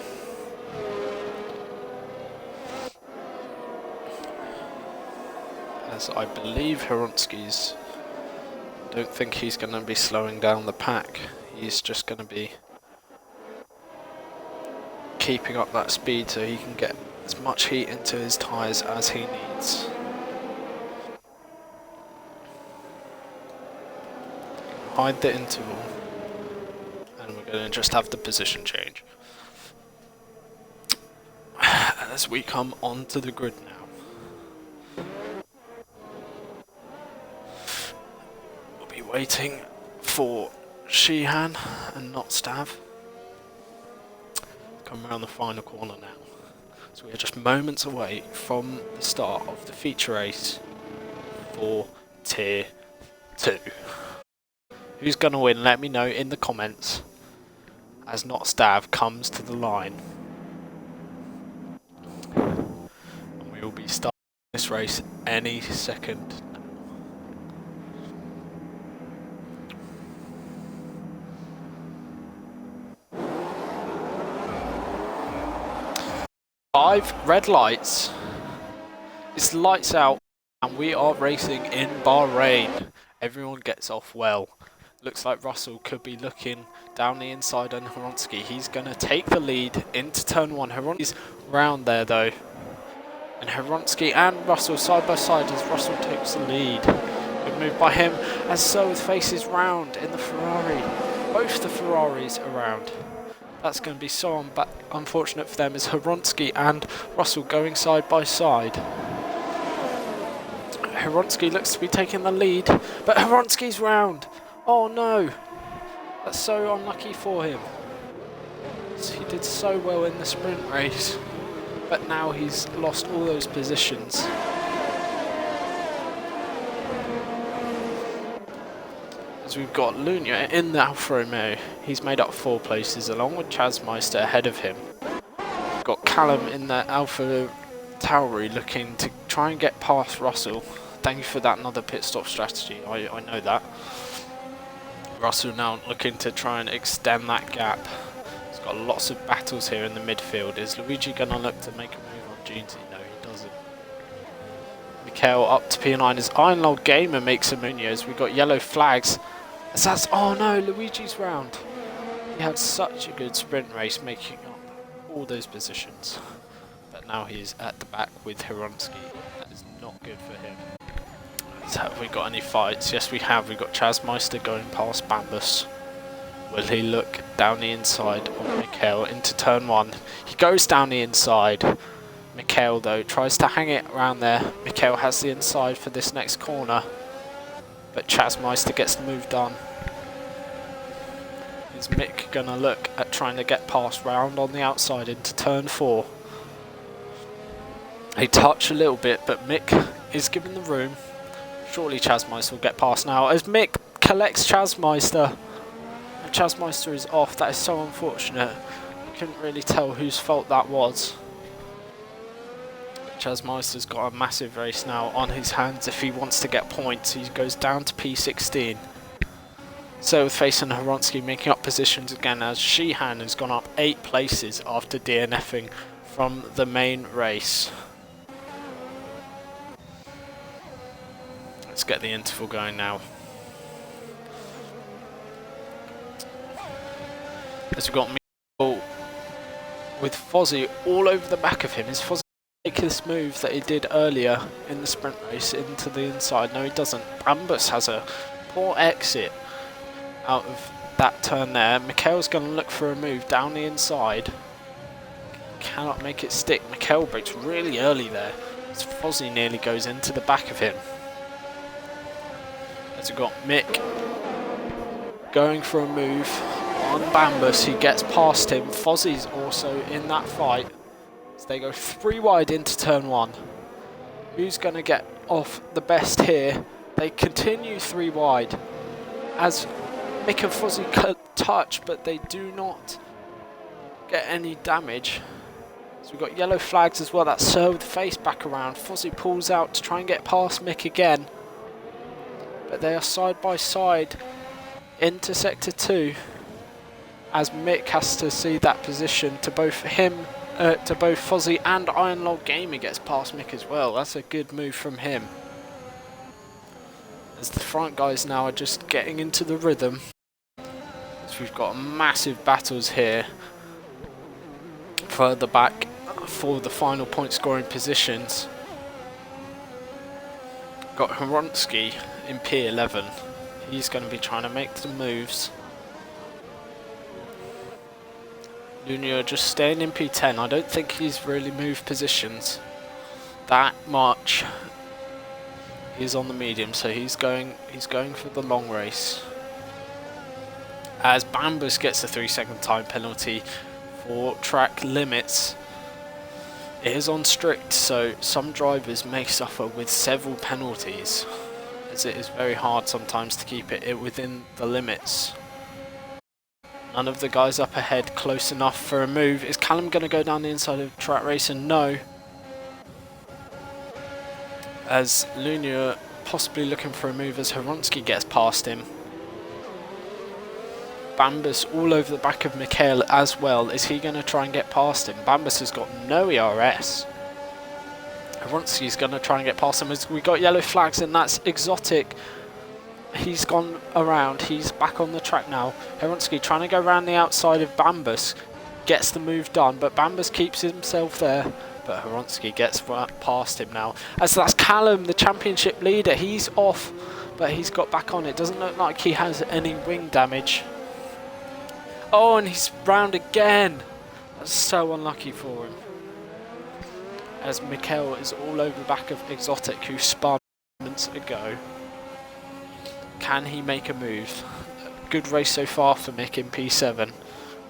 As I believe Hronsky's, don't think he's going to be slowing down the pack. He's just going to be keeping up that speed so he can get as much heat into his tyres as he needs. Hide the interval, and we're going to just have the position change as we come onto the grid now. Waiting for Sheehan and not Stav. Come around the final corner now. So we are just moments away from the start of the feature race for Tier 2. Who's going to win? Let me know in the comments as Not Stav comes to the line. And we will be starting this race any second. 5 red lights. It's lights out and we are racing in Bahrain. Everyone gets off well. Looks like Russell could be looking down the inside on Hronsky. He's going to take the lead into turn 1. Hronsky's round there though. And Hronsky and Russell side by side as Russell takes the lead. Good move by him, as so faces round in the Ferrari. Both the Ferraris around. That's going to be so unfortunate for them as Hronsky and Russell going side by side. Hronsky looks to be taking the lead, but Hronsky's round. Oh no, that's so unlucky for him. He did so well in the sprint race, but now he's lost all those positions. As we've got Lunia in the Alfa Romeo, he's made up 4 places along with Chaz Meister ahead of him. We've got Callum in the Alfa Tauri looking to try and get past Russell. Thank you for that another pit stop strategy, I know that. Russell now looking to try and extend that gap. He's got lots of battles here in the midfield. Is Luigi going to look to make a move on Junti? No, he doesn't. Mikhail up to P9 as Ironlord Gamer makes a Munoz. We've got yellow flags. As that's, oh no, Luigi's round. He had such a good sprint race making up all those positions. But now he's at the back with Hronsky. That is not good for him. So have we got any fights? Yes we have. We've got Chaz Meister going past Bambus. Will he look down the inside of Mikhail into turn 1? He goes down the inside. Mikhail though tries to hang it around there. Mikhail has the inside for this next corner. But Chaz Meister gets the move done. Is Mick gonna look at trying to get past round on the outside into turn 4? They touch a little bit, but Mick is given the room. Surely Chaz Meister will get past now as Mick collects Chaz Meister. And Chaz Meister is off. That is so unfortunate. I couldn't really tell whose fault that was. Chaz Meister's got a massive race now on his hands if he wants to get points. He goes down to P16. So facing Hronsky making up positions again as Sheehan has gone up 8 places after DNFing from the main race. Let's get the interval going now. As we've got Mikael with Fozzy all over the back of him. Is Fozzy make this move that he did earlier in the sprint race into the inside? No, he doesn't. Bambus has a poor exit out of that turn there. Mikael's going to look for a move down the inside. Cannot make it stick. Mikael breaks really early there, as Fozzy nearly goes into the back of him. As we've got Mick going for a move on Bambus, he gets past him. Fozzy's also in that fight, as they go 3 wide into turn 1. Who's going to get off the best here? They continue 3 wide, as Mick and Fozzy touch, but they do not get any damage. So we've got yellow flags as well. That served the face back around. Fozzy pulls out to try and get past Mick again, but they are side by side into sector 2, as Mick has to see that position to both him, to both Fozzy and Ironlog Gaming gets past Mick as well. That's a good move from him, as the front guys now are just getting into the rhythm. So we've got massive battles here further back for the final point scoring positions. Got Hronsky in P11. He's going to be trying to make some moves. Lunia just staying in P10. I don't think he's really moved positions that much. He's on the medium, so he's going for the long race. As Bambus gets a 3-second time penalty for track limits. It is on strict, so some drivers may suffer with several penalties, as it is very hard sometimes to keep it within the limits. None of the guys up ahead close enough for a move. Is Callum going to go down the inside of track racing? No. As Lunia possibly looking for a move as Hronsky gets past him. Bambus all over the back of Mikael as well. Is he going to try and get past him? Bambus has got no ERS. Hronsky's going to try and get past him, as we got yellow flags, and that's Exotic. He's gone around. He's back on the track now. Hronsky trying to go around the outside of Bambus. Gets the move done, but Bambus keeps himself there. But Hronsky gets past him now. As that's Callum, the championship leader. He's off, but he's got back on. It doesn't look like he has any wing damage. Oh, and he's round again. That's so unlucky for him. As Mikael is all over the back of Exotic, who spun moments ago. Can he make a move? Good race so far for Mick in P7.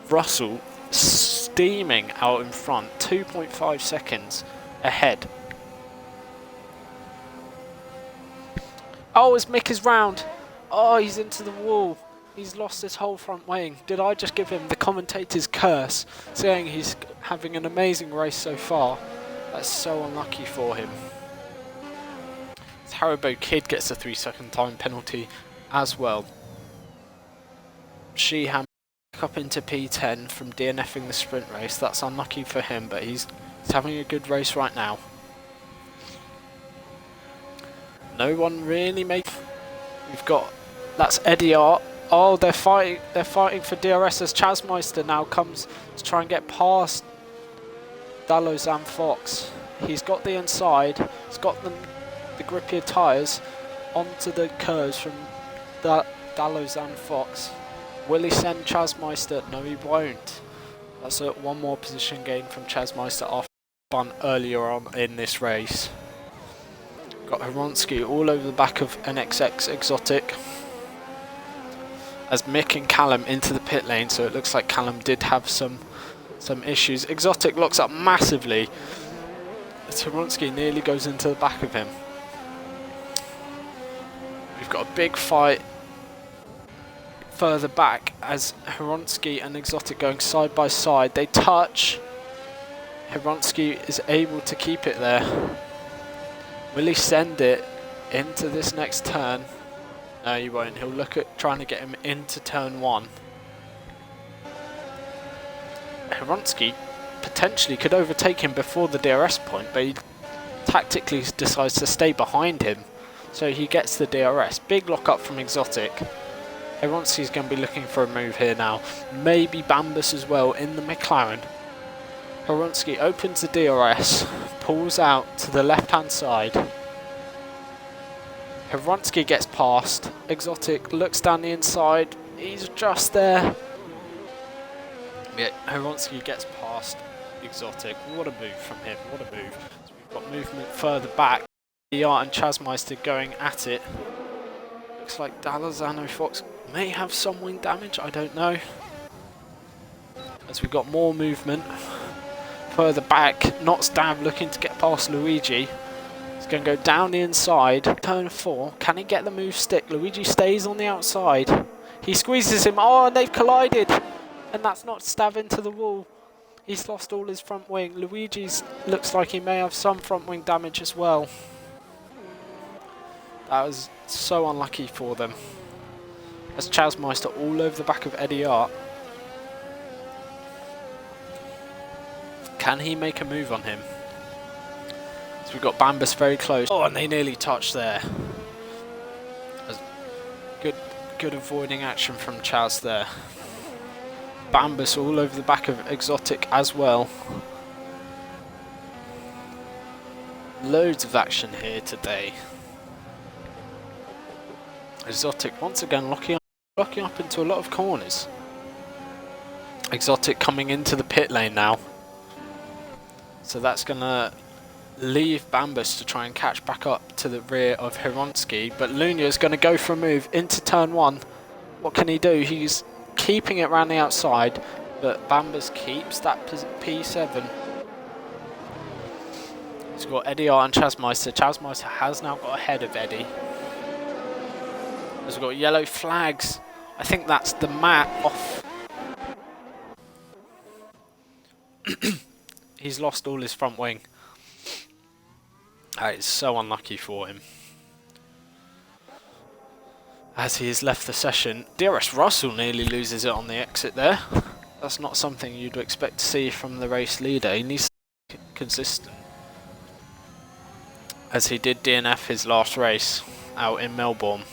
Russell steaming out in front, 2.5 seconds ahead. Oh, as Mick is round. Oh, he's into the wall. He's lost his whole front wing. Did I just give him the commentator's curse, saying he's having an amazing race so far? That's so unlucky for him. Haribo Kid gets a 3-second time penalty as well. Sheehan back up into P10 from DNFing the sprint race. That's unlucky for him, but he's having a good race right now. No one really makes. We've got, that's Eddie Art. Oh, they're fighting for DRS, as Chasmeister now comes to try and get past Dalloz and Fox. He's got the inside. He's got the grippier tyres onto the curves from Dalloz and Fox. Will he send Chasmeister? No, he won't. That's a one more position gain from Chasmeister after fun earlier on in this race. Got Hronsky all over the back of NXX Exotic. As Mick and Callum into the pit lane, so it looks like Callum did have some issues. Exotic locks up massively. Hronsky nearly goes into the back of him. We've got a big fight further back as Hronsky and Exotic going side by side. They touch. Hronsky is able to keep it there. Will he send it into this next turn? No, he won't. He'll look at trying to get him into turn 1. Hronsky potentially could overtake him before the DRS point, but he tactically decides to stay behind him, so he gets the DRS. Big lock up from Exotic. Heronski's going to be looking for a move here now. Maybe Bambus as well in the McLaren. Heronski opens the DRS, pulls out to the left-hand side. Heronski gets past. Exotic looks down the inside. He's just there. Yeah, Heronski gets past Exotic. What a move from him. What a move. So we've got movement further back. ER and Chasmeister going at it. Looks like Dalazano Fox may have some wing damage. I don't know. As we've got more movement further back. Not Stab looking to get past Luigi. He's going to go down the inside. Turn 4. Can he get the move stick? Luigi stays on the outside. He squeezes him. Oh, and they've collided. And that's not Stab into the wall. He's lost all his front wing. Luigi's looks like he may have some front wing damage as well. That was so unlucky for them. As Chasmeister all over the back of Eddie Art. Can he make a move on him? So we've got Bambus very close. Oh, and they nearly touched there. Good avoiding action from Chaz there. Bambus all over the back of Exotic as well. Loads of action here today. Exotic once again locking up into a lot of corners. Exotic coming into the pit lane now. So that's going to leave Bambus to try and catch back up to the rear of Heronski. But Lunia is going to go for a move into turn 1. What can he do? He's keeping it around the outside, but Bambus keeps that P7. He's got Eddie R and Chasmeister. Chasmeister has now got ahead of Eddie. He's got yellow flags. I think that's the mat off. He's lost all his front wing. That is so unlucky for him. As he has left the session, DRS Russell nearly loses it on the exit there. That's not something you'd expect to see from the race leader. He needs to be consistent. As he did DNF his last race out in Melbourne.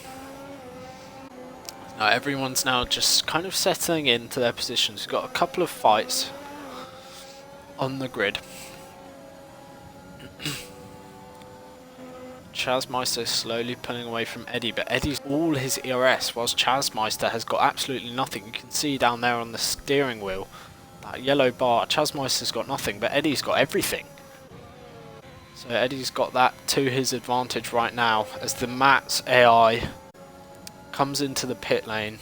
Now everyone's now just kind of settling into their positions. We've got a couple of fights on the grid. Chasmeister slowly pulling away from Eddie, but Eddie's all his ERS, whilst Chasmeister has got absolutely nothing. You can see down there on the steering wheel, that yellow bar, Chasmeister's got nothing, but Eddie's got everything. So Eddie's got that to his advantage right now, as the Mats AI comes into the pit lane.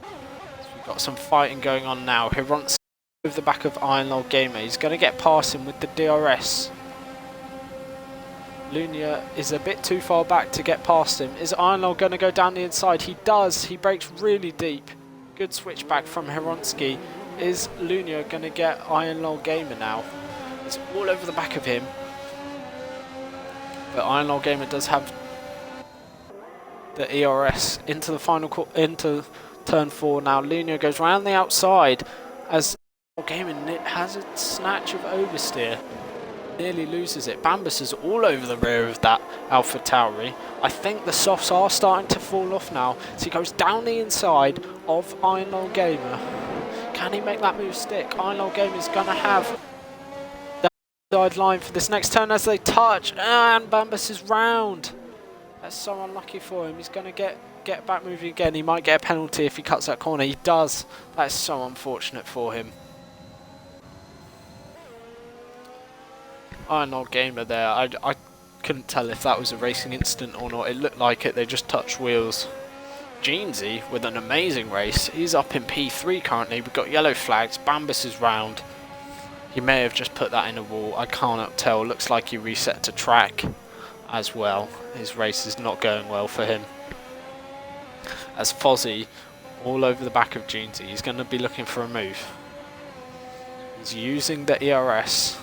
So we've got some fighting going on now. Hironski over the back of Iron Lord Gamer. He's going to get past him with the DRS. Lunia is a bit too far back to get past him. Is Iron Lord going to go down the inside? He does. He breaks really deep. Good switchback from Hironski. Is Lunia going to get Iron Lord Gamer now? It's all over the back of him. But Iron Lord Gamer does have the ERS into the final into turn 4 now. Lunia goes round the outside as Gamer has a snatch of oversteer. Nearly loses it. Bambus is all over the rear of that Alpha Tauri. I think the softs are starting to fall off now. So he goes down the inside of Iron Lord Gamer. Can he make that move stick? Iron Lord Gamer is going to have the side line for this next turn as they touch. And Bambus is round. That's so unlucky for him. He's going to get back moving again. He might get a penalty if he cuts that corner. He does. That is so unfortunate for him. Iron Lord Gamer there. I couldn't tell if that was a racing incident or not. It looked like it. They just touched wheels. Jeansy with an amazing race. He's up in P3 currently. We've got yellow flags. Bambus is round. He may have just put that in a wall. I can't tell. Looks like he reset to track as well. His race is not going well for him. As Fozzie all over the back of Jeansy. He's going to be looking for a move. He's using the ERS.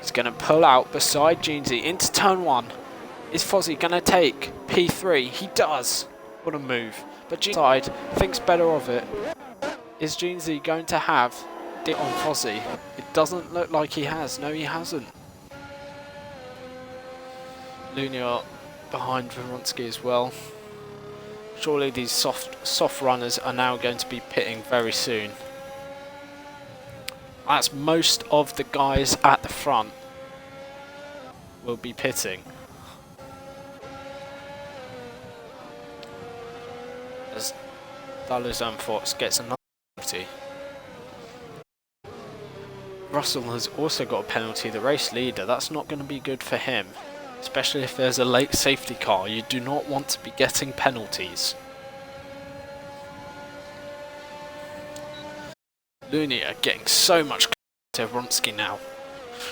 He's going to pull out beside Jeansy into turn 1. Is Fozzie going to take P3? He does. What a move. But Jeansy thinks better of it. Is Jeansy going to have it on Fozzie? It doesn't look like he has. No, he hasn't. Lunia behind Hironski as well. Surely these soft runners are now going to be pitting very soon. That's most of the guys at the front will be pitting. As Dalazan Fox gets another penalty. Russell has also got a penalty, the race leader. That's not going to be good for him. Especially if there's a late safety car. You do not want to be getting penalties. Looney are getting so much to Vronsky now.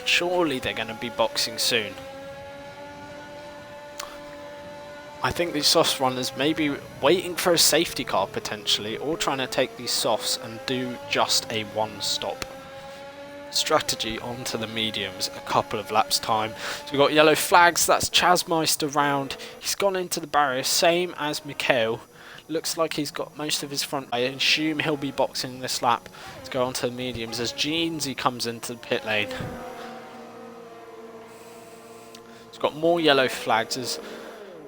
Surely they're going to be boxing soon. I think these softs runners may be waiting for a safety car potentially, or trying to take these softs and do just a one-stop strategy onto the mediums a couple of laps time. So we've got yellow flags. That's Chasmeister round. He's gone into the barrier, same as Mikhail. Looks like he's got most of his front. I assume he'll be boxing this lap to go onto the mediums as Jeansy comes into the pit lane. He's got more yellow flags as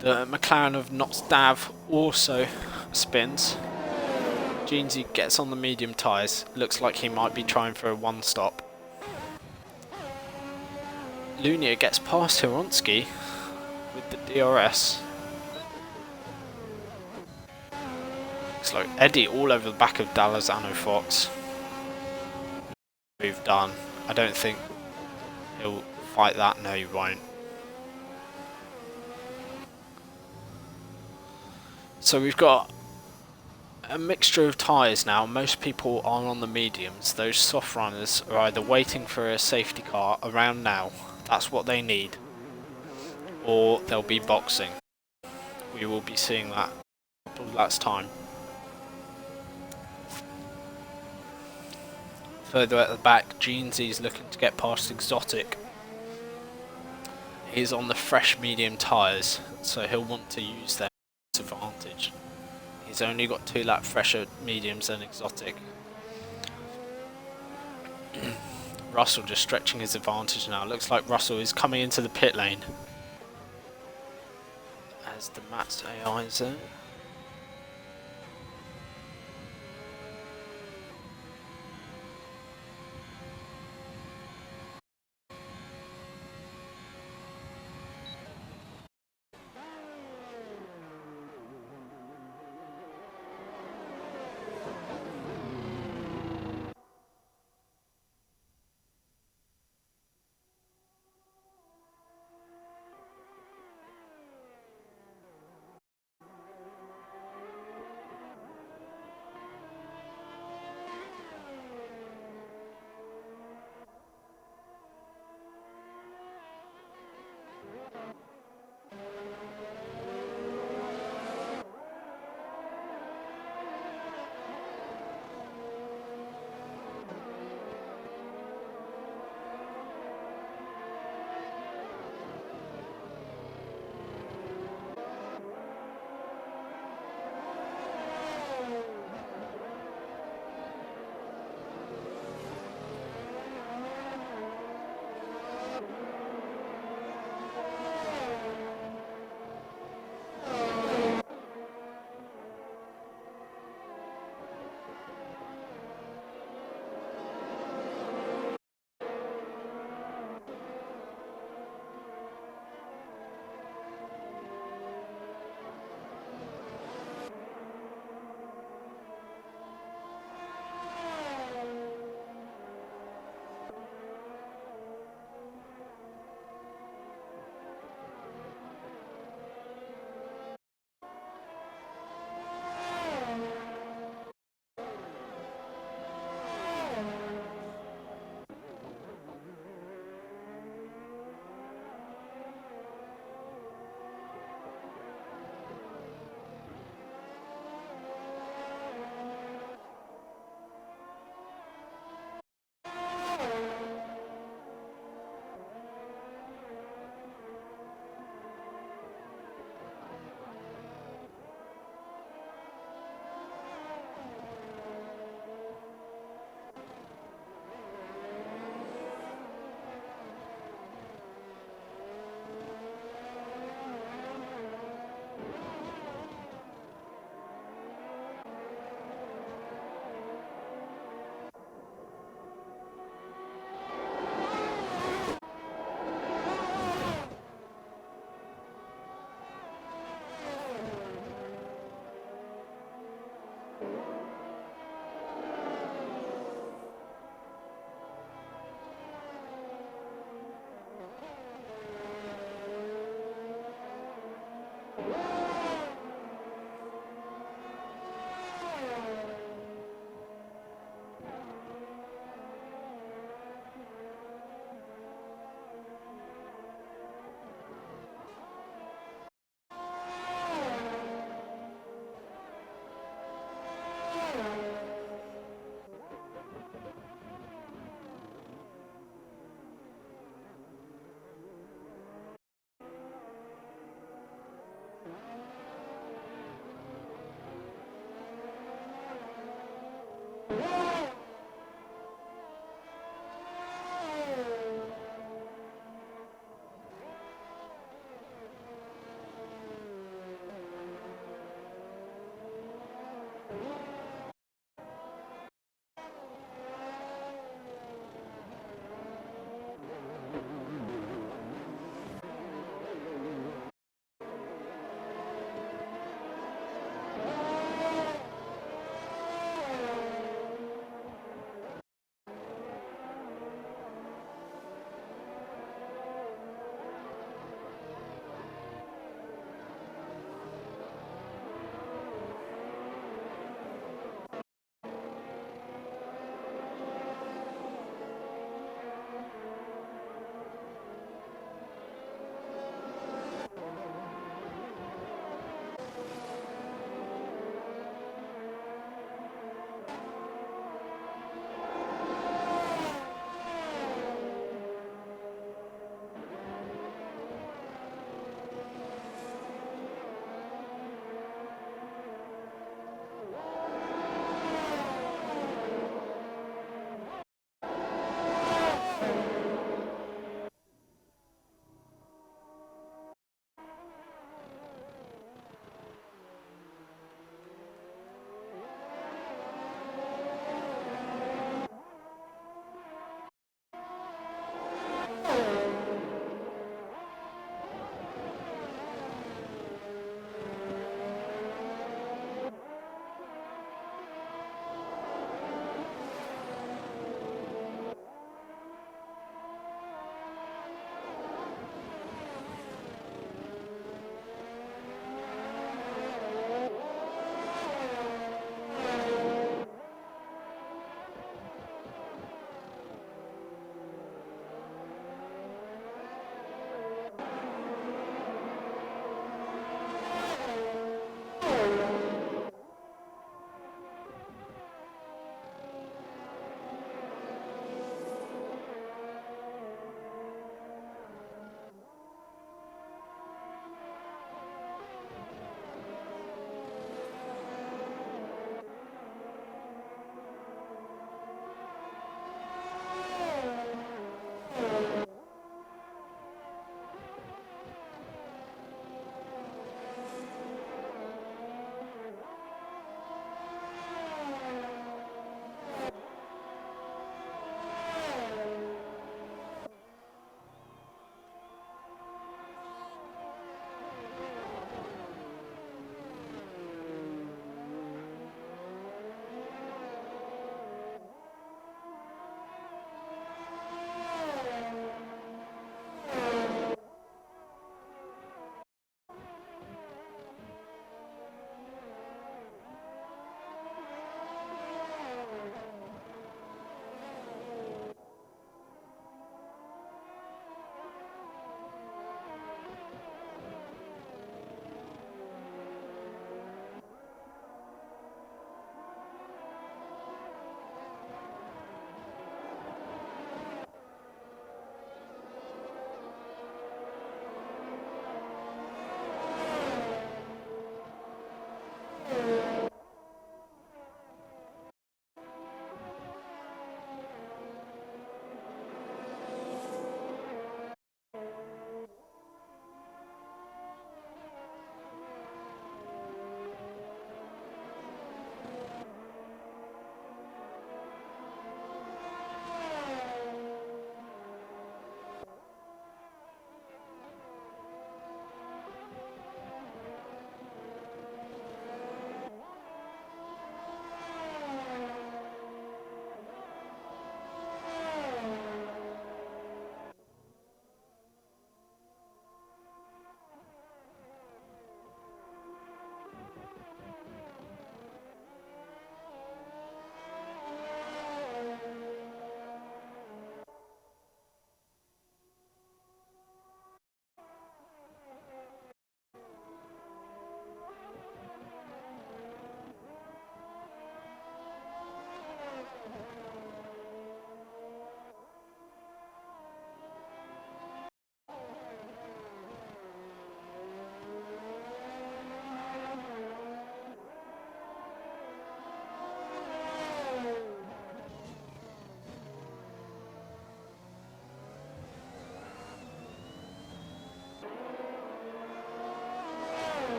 the McLaren of Nottsdav also spins. Jeansy gets on the medium tyres. Looks like he might be trying for a one-stop. Lunia gets past Hironsky with the DRS. Looks like Eddie all over the back of Dalazano Fox. Move done. I don't think he'll fight that. No, he won't. So we've got a mixture of tyres now. Most people are on the mediums. Those soft runners are either waiting for a safety car around now. That's what they need. Or they'll be boxing. We will be seeing that in a couple of laps time. Further at the back, Jeansy's looking to get past Exotic. He's on the fresh medium tyres, so he'll want to use their advantage. He's only got 2 lap fresher mediums than Exotic. Russell just stretching his advantage now. Looks like Russell is coming into the pit lane as the Mats AI is there.